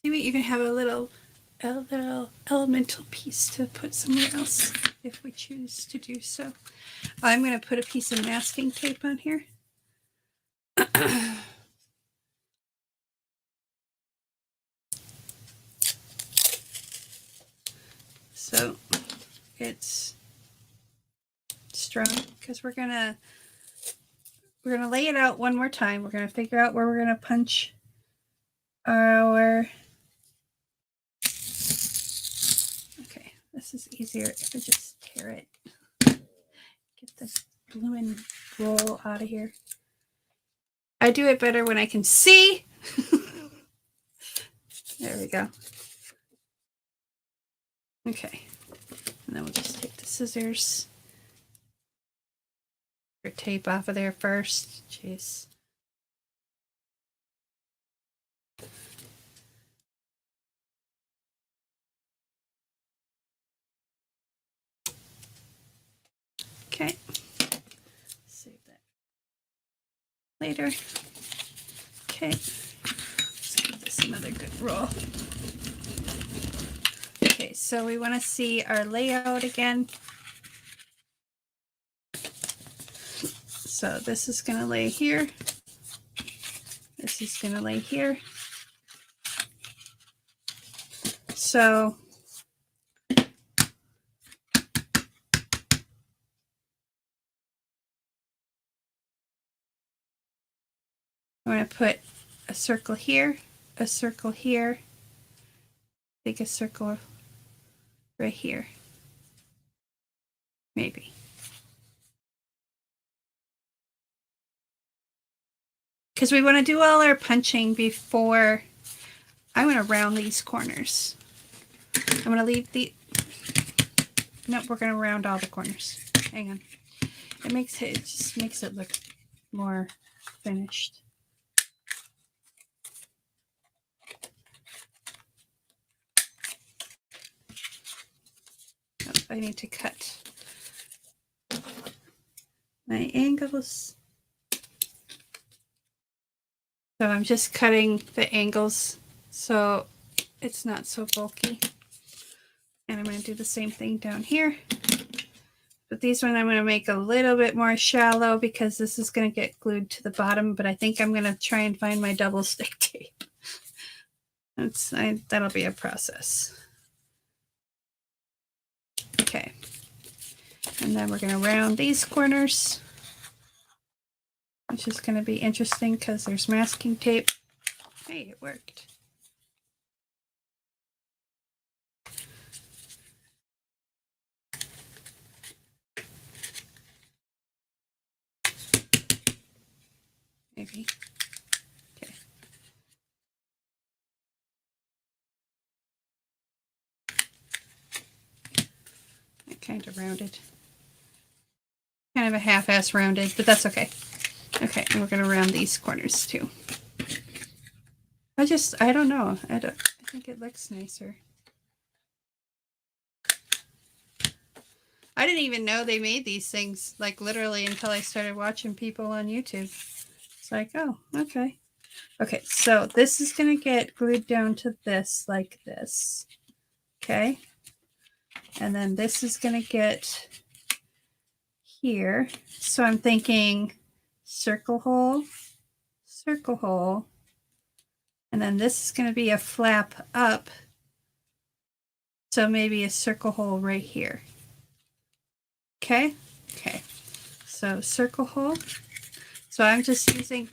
Maybe you can have a little elemental piece to put somewhere else if we choose to do so. I'm going to put a piece of masking tape on here. So it's strong because we're gonna lay it out one more time. We're gonna figure out where we're gonna punch our. Okay, this is easier if I just tear carrot. Get this blooming roll out of here. I do it better when I can see. There we go. Okay. And then we'll just take the scissors. Or tape off of there first. Jeez. Okay. Save that later. Okay. Let's give this another good roll. Okay, so we want to see our layout again. So this is going to lay here. This is going to lay here. So I'm going to put a circle here, a circle here, take a circle right here, maybe. Because we want to do all our punching before. I'm going to round these corners. I'm going to leave the, nope, we're going to round all the corners. Hang on. It just makes it look more finished. Oh, I need to cut my angles. So I'm just cutting the angles so it's not so bulky. And I'm going to do the same thing down here. But these ones I'm going to make a little bit more shallow because this is going to get glued to the bottom. But I think I'm going to try and find my double stick tape. That'll be a process. Okay. And then we're going to round these corners, which is going to be interesting because there's masking tape. Hey, it worked. Maybe. Okay. I kind of rounded. Kind of a half-ass rounded, but that's okay. Okay, and we're going to round these corners too. I don't know. I think it looks nicer. I didn't even know they made these things, like literally until I started watching people on YouTube. It's like, oh, okay. Okay, so this is going to get glued down to this like this. Okay. And then this is going to get here. So I'm thinking circle hole, and then this is going to be a flap up. So maybe a circle hole right here. Okay. Okay. So circle hole. So I'm just using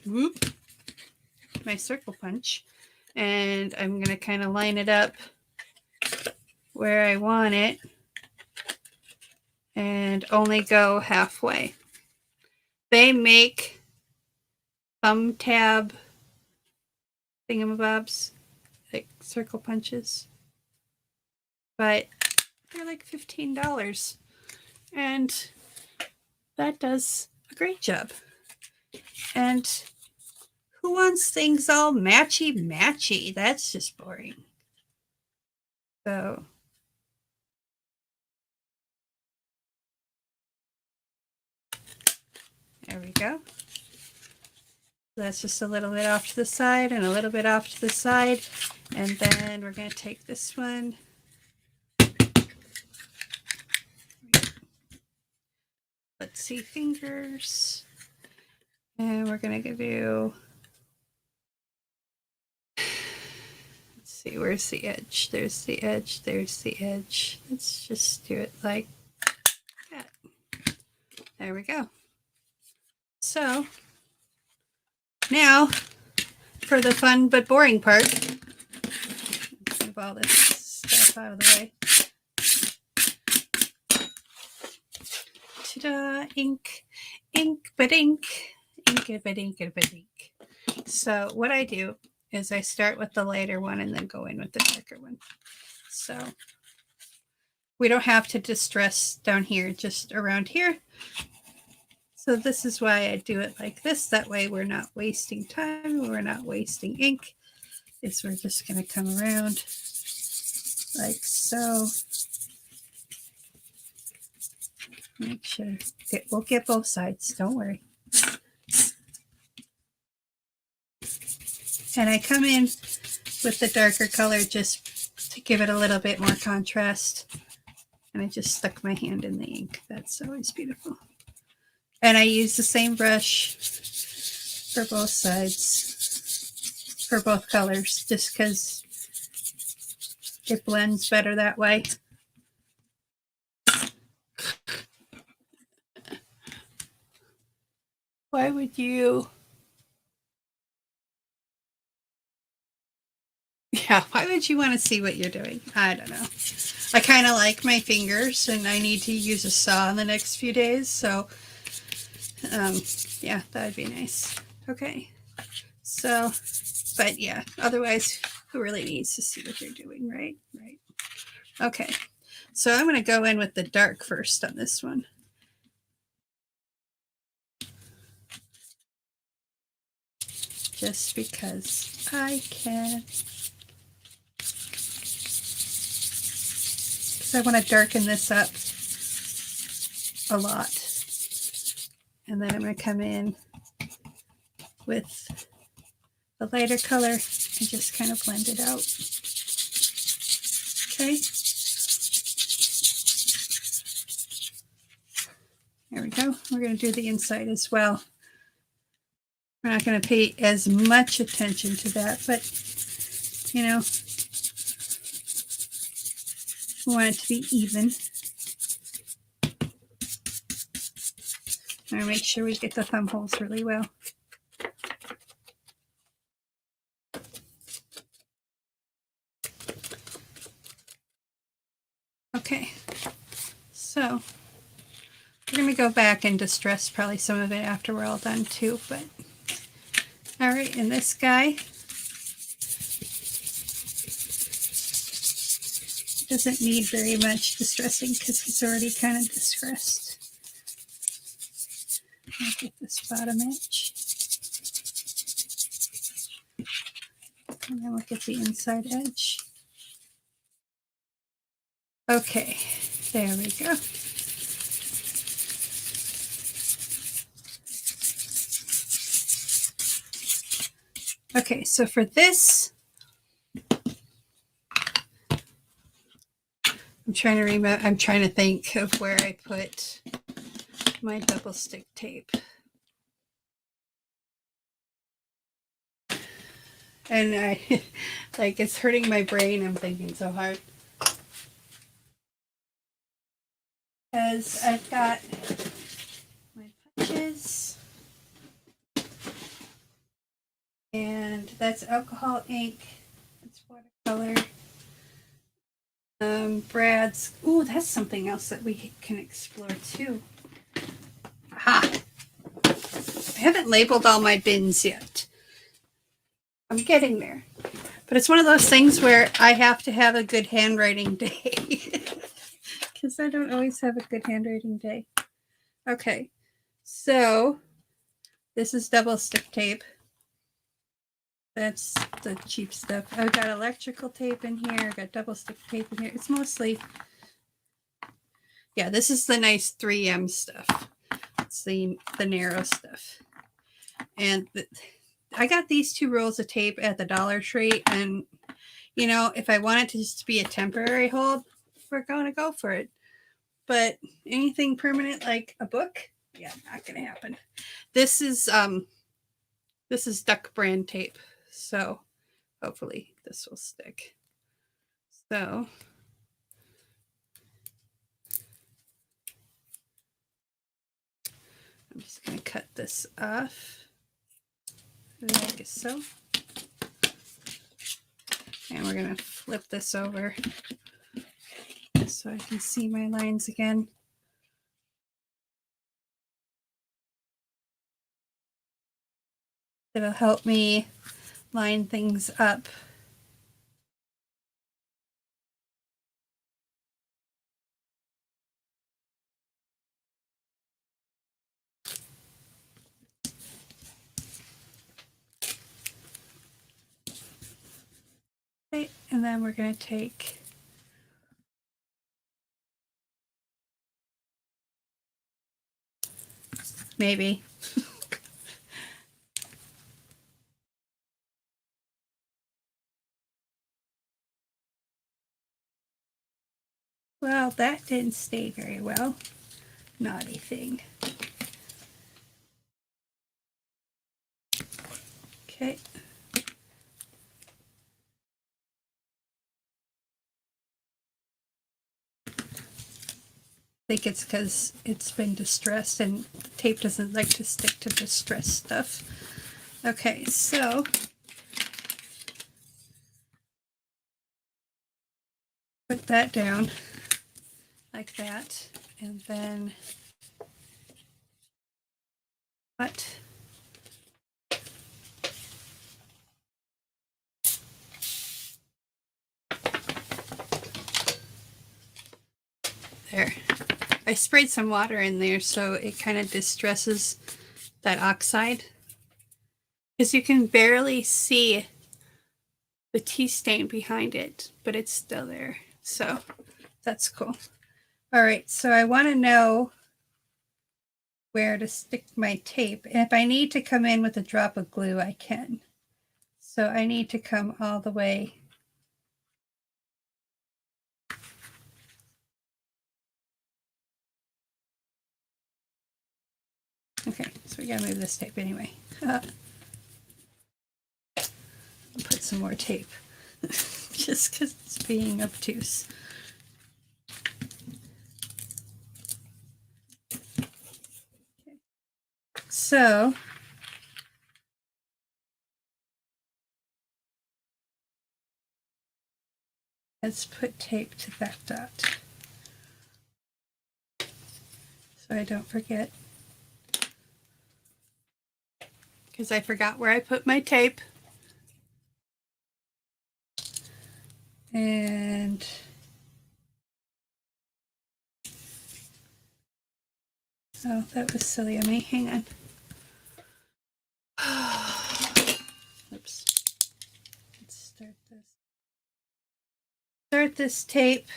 my circle punch, and I'm going to kind of line it up where I want it and only go halfway. They make thumb tab thingamabobs, like circle punches, but they're like $15, and that does a great job. And who wants things all matchy? That's just boring. So there we go. That's just a little bit off to the side and a little bit off to the side. And then we're going to take this one. Let's see, fingers. And we're going to do, let's see, where's the edge? There's the edge, there's the edge. Let's just do it like that. There we go. So now for the fun but boring part. Let's move all this stuff out of the way. ta-da, ink, ink, but ink, ink, but ink, but ink. So what I do is I start with the lighter one and then go in with the darker one. So we don't have to distress down here, just around here. So this is why I do it like this. That way we're not wasting time. We're not wasting ink. Is we're just going to come around like so. Make sure we'll get both sides. Don't worry. And I come in with the darker color just to give it a little bit more contrast. And I just stuck my hand in the ink. That's always beautiful. And I use the same brush for both sides, for both colors, just because it blends better that way. Why would you? Yeah, why would you want to see what you're doing? I don't know. I kind of like my fingers, and I need to use a saw in the next few days, so yeah, that'd be nice. Okay, so, but yeah, otherwise, who really needs to see what you're doing, right? Right. Okay, so I'm going to go in with the dark first on this one. Just because I can. Because I want to darken this up a lot. And then I'm going to come in with the lighter color and just kind of blend it out. Okay. There we go. We're going to do the inside as well. We're not going to pay as much attention to that, but, you know, we want it to be even. I'm going to make sure we get the thumb holes really well. Okay, so we're going to go back and distress probably some of it after we're all done too, but all right, and this guy doesn't need very much distressing because he's already kind of distressed. I'll get this bottom edge. And then we'll get the inside edge. Okay, there we go. Okay, so for this, I'm trying to think of where I put my double stick tape. And I, like, it's hurting my brain. I'm thinking so hard. Because I've got my punches. And that's alcohol ink. It's watercolor. Brad's. Ooh, that's something else that we can explore too. Aha! I haven't labeled all my bins yet. I'm getting there. But it's one of those things where I have to have a good handwriting day. Because I don't always have a good handwriting day. Okay. So this is double stick tape. That's the cheap stuff. I've got electrical tape in here. I've got double stick tape in here. It's mostly, yeah, this is the nice 3M stuff. It's the narrow stuff. And I got these 2 rolls of tape at the Dollar Tree. And, you know, if I want it to just be a temporary hold, we're going to go for it. But anything permanent like a book, yeah, not going to happen. This is Duck brand tape. So hopefully this will stick. So I'm just going to cut this off like so. And we're going to flip this over so I can see my lines again. It'll help me line things up. Okay, and then we're going to take maybe well, that didn't stay very well. Naughty thing. Okay. I think it's because it's been distressed and the tape doesn't like to stick to distressed stuff. Okay, so put that down like that, and then what? There. I sprayed some water in there so it kind of distresses that oxide, because you can barely see the tea stain behind it, but it's still there. So that's cool. All right, so I want to know where to stick my tape. And if I need to come in with a drop of glue, I can. So I need to come all the way. Okay, so we gotta move this tape anyway. Put some more tape just because it's being obtuse. Okay. So let's put tape to that dot so I don't forget, because I forgot where I put my tape. And oh, that was silly of me. Hang on. Oops. Let's start this. Start this tape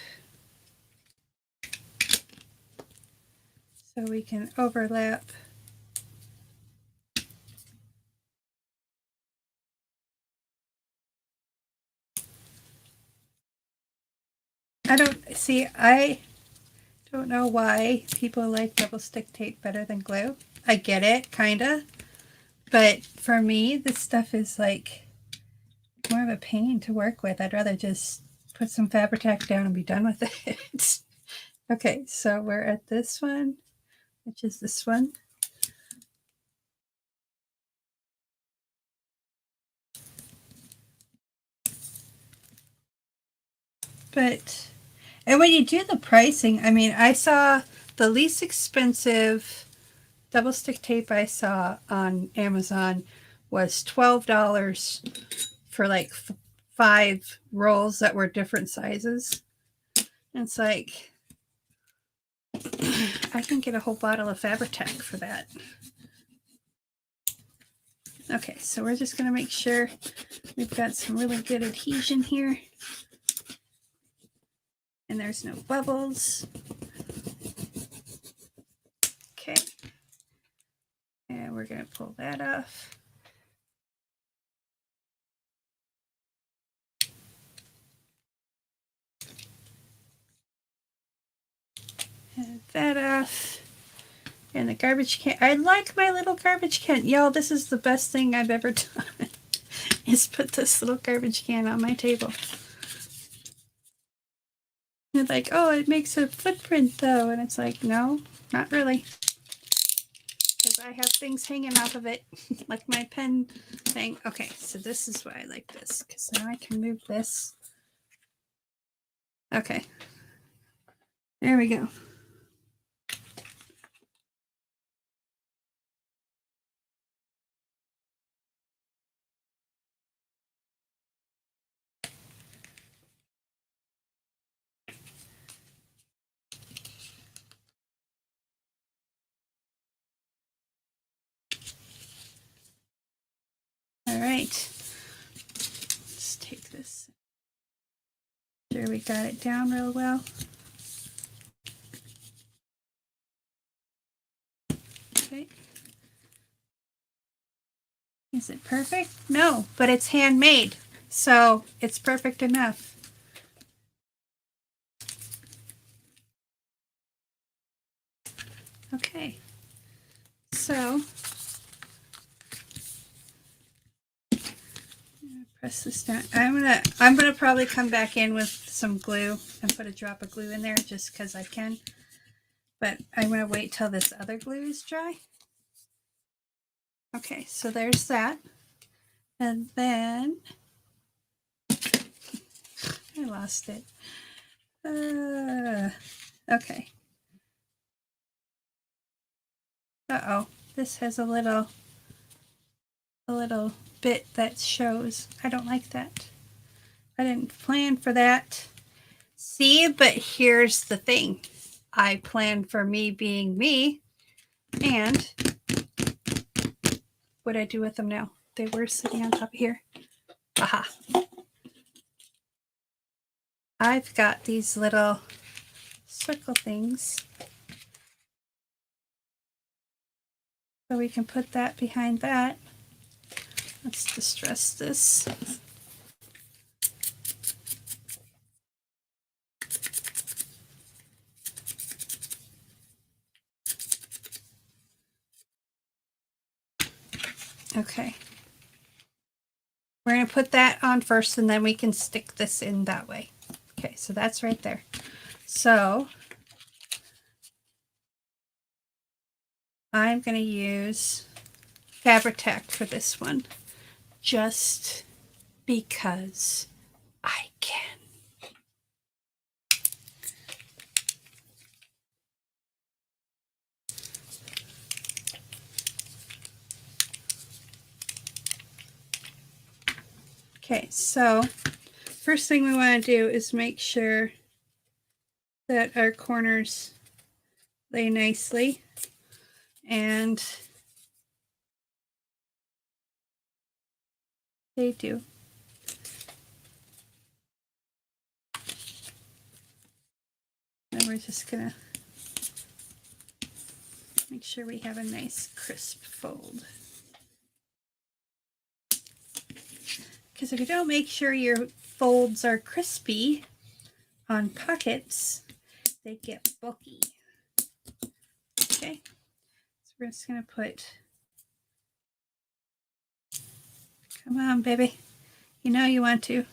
so we can overlap. I don't know why people like double stick tape better than glue. I get it, kinda. But for me, this stuff is like more of a pain to work with. I'd rather just put some Fabri-Tac down and be done with it. Okay, so we're at this one, which is this one. And when you do the pricing, I mean, I saw the least expensive double stick tape I saw on Amazon was $12 for like 5 rolls that were different sizes. And it's like, I can get a whole bottle of Fabri-Tac for that. Okay, so we're just going to make sure we've got some really good adhesion here. And there's no bubbles. Okay. And we're going to pull that off. And that off. And the garbage can. I like my little garbage can. Y'all, this is the best thing I've ever done. Is put this little garbage can on my table. And like, oh, it makes a footprint though. And it's like, no, not really. Because I have things hanging off of it, like my pen thing. Okay, so this is why I like this, because now I can move this. Okay. There we go. right. Let's take this. Make sure we got it down real well. Okay. Is it perfect? No, but it's handmade, so it's perfect enough. Okay. So press this down. I'm gonna probably come back in with some glue and put a drop of glue in there just because I can. But I'm gonna wait till this other glue is dry. Okay, so there's that. And then I lost it. Okay. Uh-oh. This has a little bit that shows. I don't like that. I didn't plan for that. See, but here's the thing. I planned for me being me, and what I do with them now? They were sitting on top of here. Aha. I've got these little circle things. So we can put that behind that. Let's distress this. Okay. We're going to put that on first and then we can stick this in that way. Okay, so that's right there. So I'm going to use Fabri-Tac for this one just because I can. Okay, so first thing we want to do is make sure that our corners lay nicely, and they do. And we're just gonna make sure we have a nice crisp fold. Because if you don't make sure your folds are crispy on pockets, they get bulky. Okay, so we're just gonna put, come on, baby. You know you want to.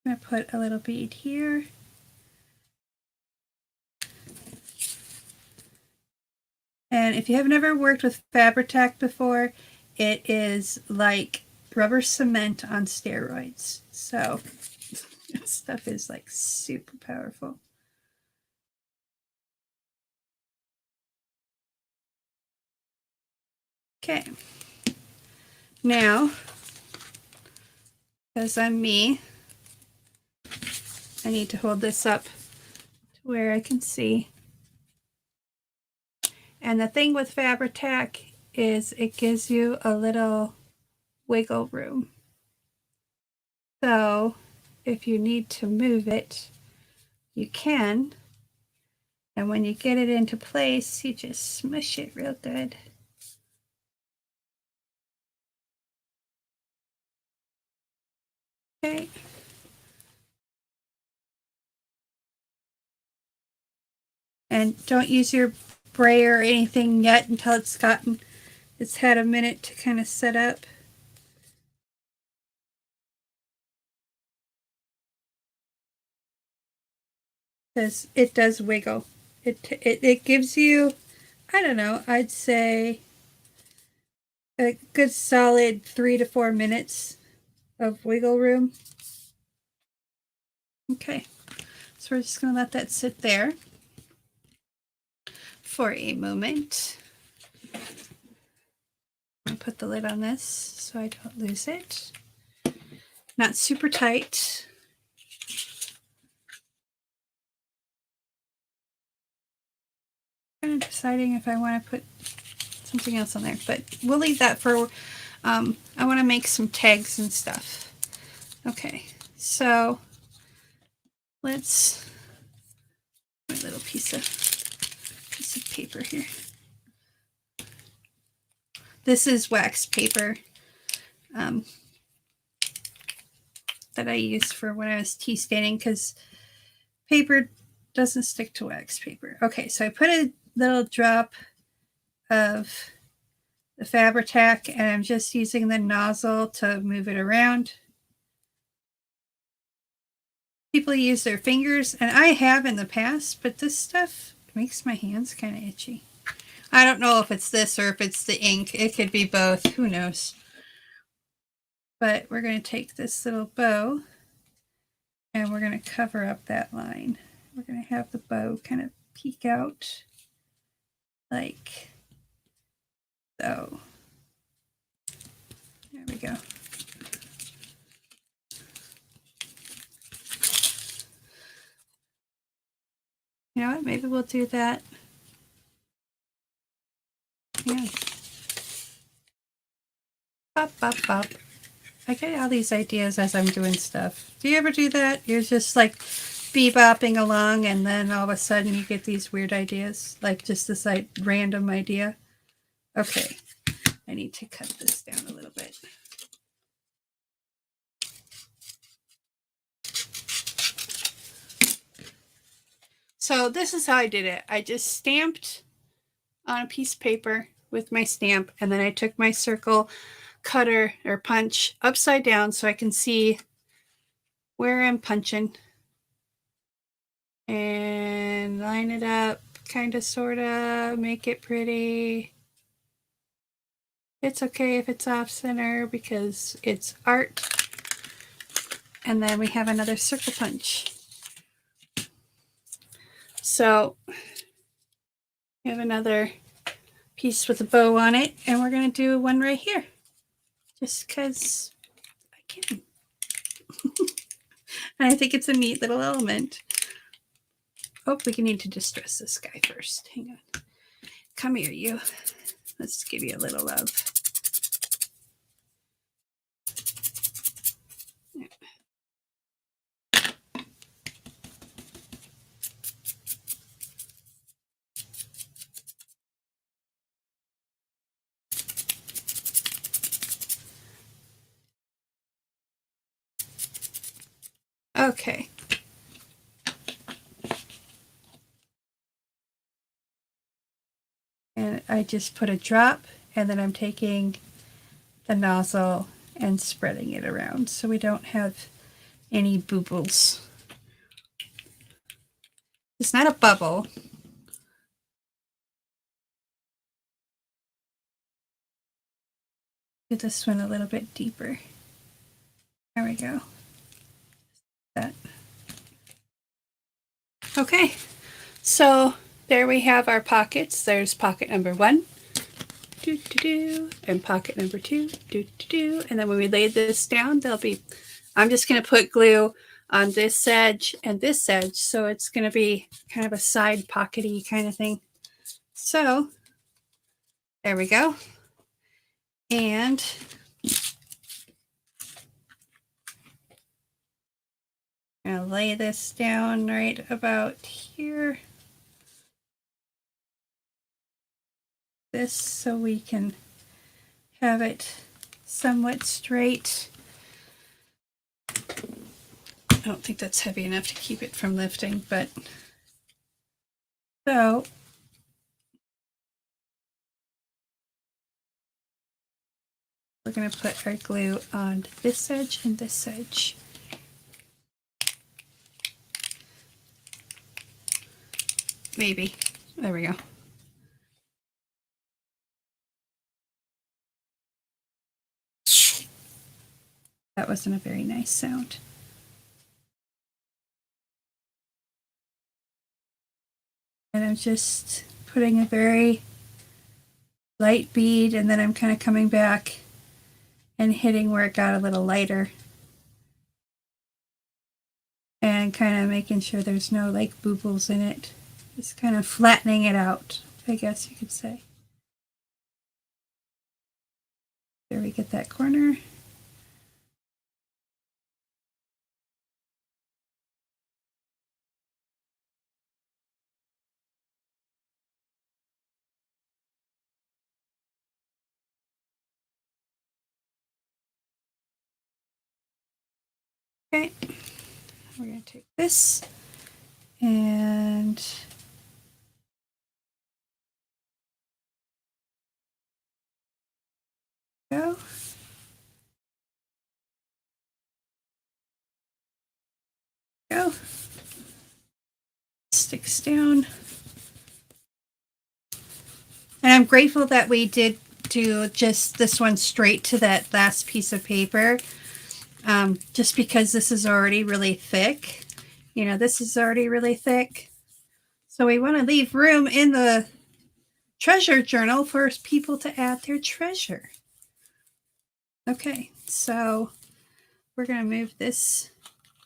I'm gonna put a little bead here. And if you have never worked with Fabri-Tac before, it is like rubber cement on steroids. So this stuff is like super powerful. Okay. Now, because I'm me, I need to hold this up to where I can see. And the thing with Fabri-Tac is it gives you a little wiggle room. So if you need to move it, you can. And when you get it into place, you just smush it real good. Okay. And don't use your brayer or anything yet until it's had a minute to kind of set up. Because it does wiggle. It gives you, I don't know, I'd say a good solid 3 to 4 minutes of wiggle room. Okay, so we're just going to let that sit there for a moment. I'll put the lid on this so I don't lose it. Not super tight. I'm deciding if I want to put something else on there, but we'll leave that for, I want to make some tags and stuff. Okay, so let's, my little piece of paper here. This is wax paper that I used for when I was tea staining, because paper doesn't stick to wax paper. Okay, so I put a little drop of the Fabri-Tac, and I'm just using the nozzle to move it around. People use their fingers, and I have in the past, but this stuff makes my hands kind of itchy. I don't know if it's this or if it's the ink. It could be both. Who knows? But we're going to take this little bow and we're going to cover up that line. We're going to have the bow kind of peek out like so. There we go. You know what? Maybe we'll do that. Yeah. Bop, bop, bop. I get all these ideas as I'm doing stuff. Do you ever do that? You're just like bebopping along and then all of a sudden you get these weird ideas, like just this like random idea. Okay, I need to cut this down a little bit. So this is how I did it. I just stamped on a piece of paper with my stamp, and then I took my circle cutter or punch upside down so I can see where I'm punching and line it up, kind of, sort of, make it pretty. It's okay if it's off center because it's art. And then we have another circle punch. So we have another piece with a bow on it, and we're going to do one right here just because I can. And I think it's a neat little element. Oh, we need to distress this guy first. Hang on. Come here, you. Let's give you a little love. Okay. And I just put a drop, and then I'm taking the nozzle and spreading it around so we don't have any bubbles. It's not a bubble. Do this one a little bit deeper. There we go. That. Okay, so there we have our pockets. There's pocket number 1, and pocket number 2, and then when we lay this down, they'll be, I'm just going to put glue on this edge and this edge, so it's going to be kind of a side pockety kind of thing. So there we go. And I'm going to lay this down right about here. This so we can have it somewhat straight. I don't think that's heavy enough to keep it from lifting, but so we're going to put our glue on this edge and this edge. Maybe. There we go. That wasn't a very nice sound. And I'm just putting a very light bead, and then I'm kind of coming back and hitting where it got a little lighter. And kind of making sure there's no like bubbles in it. Just kind of flattening it out, I guess you could say. There we get that corner. Okay, we're going to take this and go. Go. Sticks down. And I'm grateful that we did do just this one straight to that last piece of paper. Just because this is already really thick. You know, this is already really thick. So we want to leave room in the treasure journal for people to add their treasure. Okay, so we're going to move this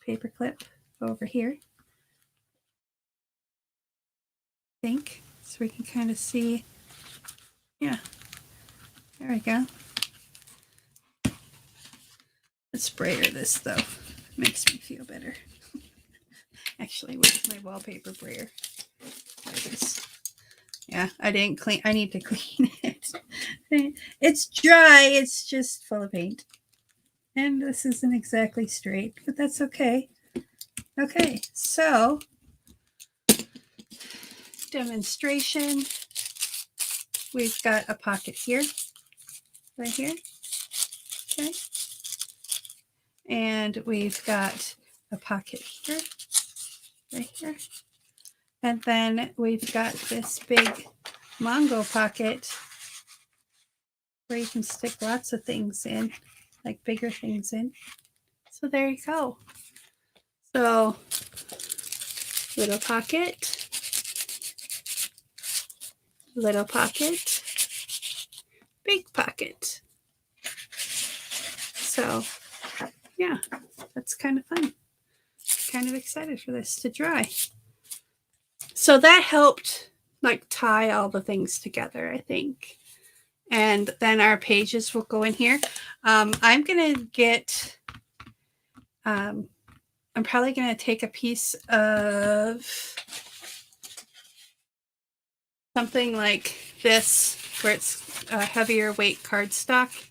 paper clip over here. I think so we can kind of see. Yeah, there we go. Let's brayer this though. Makes me feel better. Actually, where's my wallpaper brayer? There it is. Yeah, I didn't clean. I need to clean it. It's dry. It's just full of paint. And this isn't exactly straight, but that's okay. Okay, so demonstration. We've got a pocket here, right here. Okay. And we've got a pocket here, right here. And then we've got this big Mongo pocket where you can stick lots of things in, like bigger things in. So there you go. So little pocket, big pocket. So yeah, that's kind of fun. Kind of excited for this to dry. So that helped like tie all the things together, I think. And then our pages will go in here. I'm going to get, I'm probably going to take a piece of something like this, where it's a heavier weight cardstock.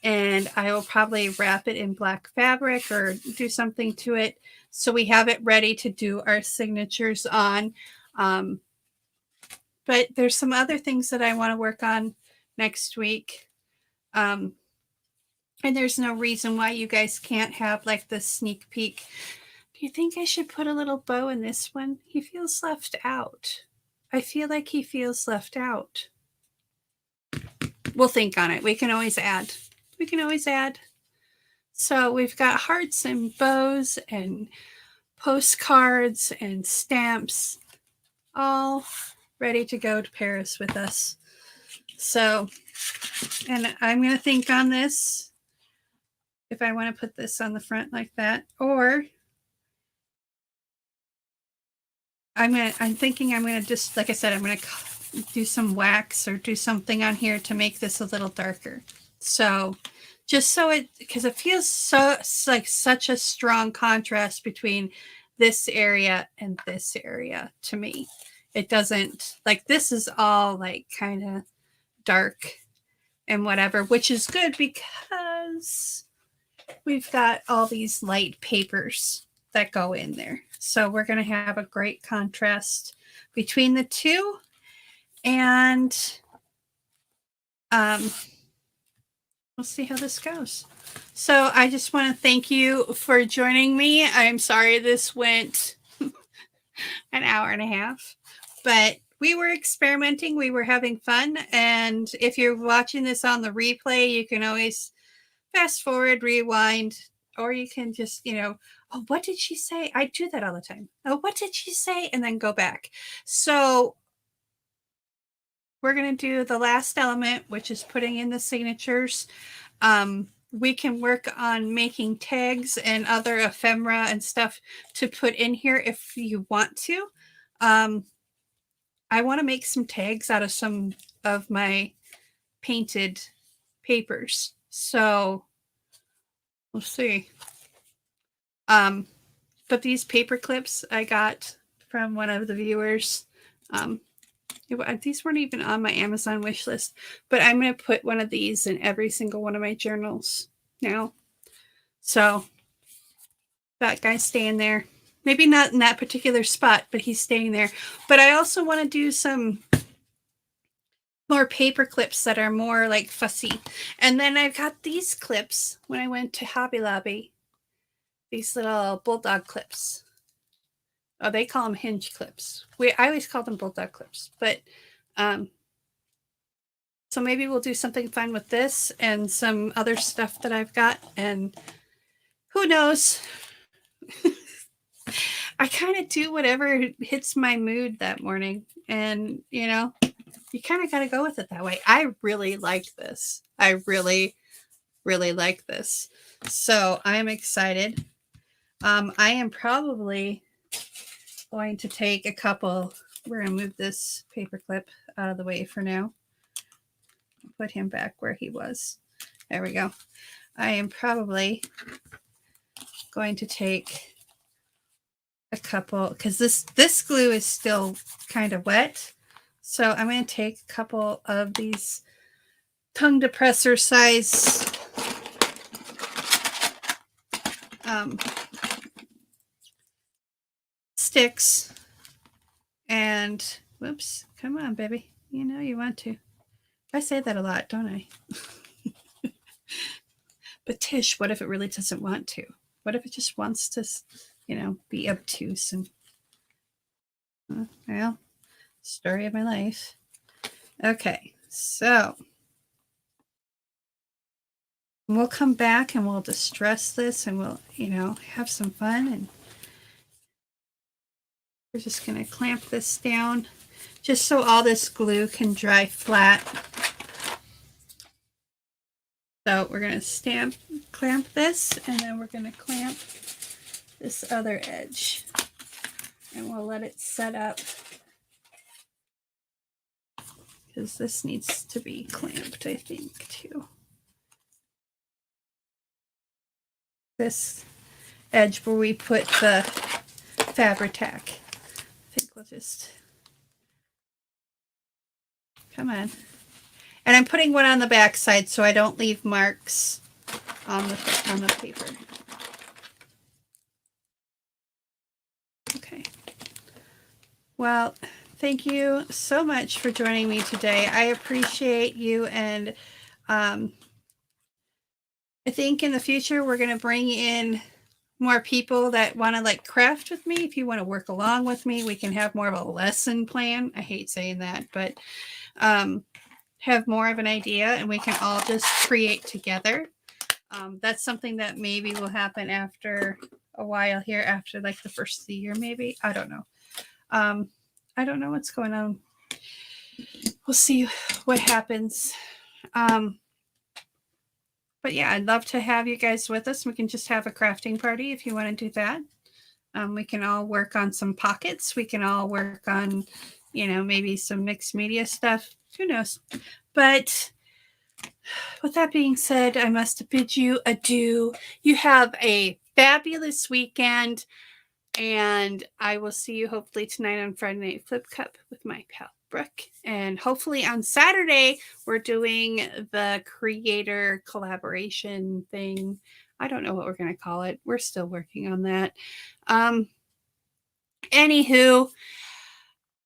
And I will probably wrap it in black fabric or do something to it so we have it ready to do our signatures on. But there's some other things that I want to work on next week. And there's no reason why you guys can't have like the sneak peek. Do you think I should put a little bow in this one? He feels left out. I feel like he feels left out. We'll think on it. We can always add. So we've got hearts and bows and postcards and stamps all ready to go to Paris with us. So, and I'm going to think on this if I want to put this on the front like that, or I'm thinking I'm going to just, like I said, I'm going to do some wax or do something on here to make this a little darker. So just so because it feels so like such a strong contrast between this area and this area to me. It doesn't, like, this is all like kind of dark and whatever, which is good because we've got all these light papers that go in there. So we're going to have a great contrast between the two. And we'll see how this goes. So I just want to thank you for joining me. I'm sorry this went an hour and a half, but we were experimenting. We were having fun. And if you're watching this on the replay, you can always fast forward, rewind, or you can just, oh, what did she say? I do that all the time. Oh, what did she say? And then go back. So we're going to do the last element, which is putting in the signatures. We can work on making tags and other ephemera and stuff to put in here if you want to. I want to make some tags out of some of my painted papers. So we'll see. But these paper clips I got from one of the viewers. These weren't even on my Amazon wish list, but I'm going to put one of these in every single one of my journals now. So that guy's staying there. Maybe not in that particular spot, but he's staying there. But I also want to do some more paper clips that are more like fussy. And then I've got these clips when I went to Hobby Lobby. These little bulldog clips. Oh, they call them hinge clips. I always call them bulldog clips. But so maybe we'll do something fun with this and some other stuff that I've got. And who knows? I kind of do whatever hits my mood that morning. And, you know, you kind of got to go with it that way. I really like this. I really, really like this. So I'm excited. I am probably going to take a couple. We're going to move this paper clip out of the way for now. Put him back where he was. There we go. I am probably going to take a couple because this glue is still kind of wet. So I'm going to take a couple of these tongue depressor size sticks and whoops, come on, baby. You know you want to. I say that a lot, don't I? But Tish, what if it really doesn't want to? What if it just wants to, you know, be obtuse and, well, story of my life. Okay, so we'll come back and we'll distress this and we'll, you know, have some fun. And we're just going to clamp this down just so all this glue can dry flat. So we're going to clamp this, and then we're going to clamp this other edge. And we'll let it set up because this needs to be clamped, I think, too. This edge where we put the Fabri-Tac. I think we'll just, come on. And I'm putting one on the back side so I don't leave marks on the paper. Okay. Well, thank you so much for joining me today. I appreciate you, and I think in the future we're going to bring in more people that want to like craft with me. If you want to work along with me, we can have more of a lesson plan. I hate saying that, but have more of an idea and we can all just create together. That's something that maybe will happen after a while here, after like the first of the year, maybe. I don't know. I don't know what's going on. We'll see what happens. But yeah, I'd love to have you guys with us. We can just have a crafting party if you want to do that. We can all work on some pockets. We can all work on, you know, maybe some mixed media stuff. Who knows? But with that being said, I must bid you adieu. You have a fabulous weekend, and I will see you hopefully tonight on Friday Night Flip Cup with my pal Brooke. And hopefully on Saturday, we're doing the creator collaboration thing. I don't know what we're going to call it. We're still working on that. Anywho,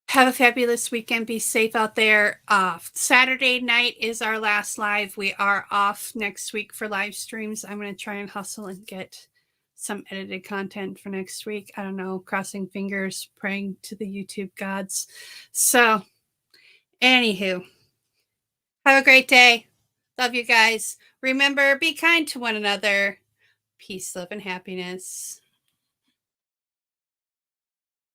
have a fabulous weekend. Be safe out there. Saturday night is our last live. We are off next week for live streams. I'm going to try and hustle and get some edited content for next week. I don't know, crossing fingers, praying to the YouTube gods. So, anywho, have a great day. Love you guys. Remember, be kind to one another. Peace, love, and happiness.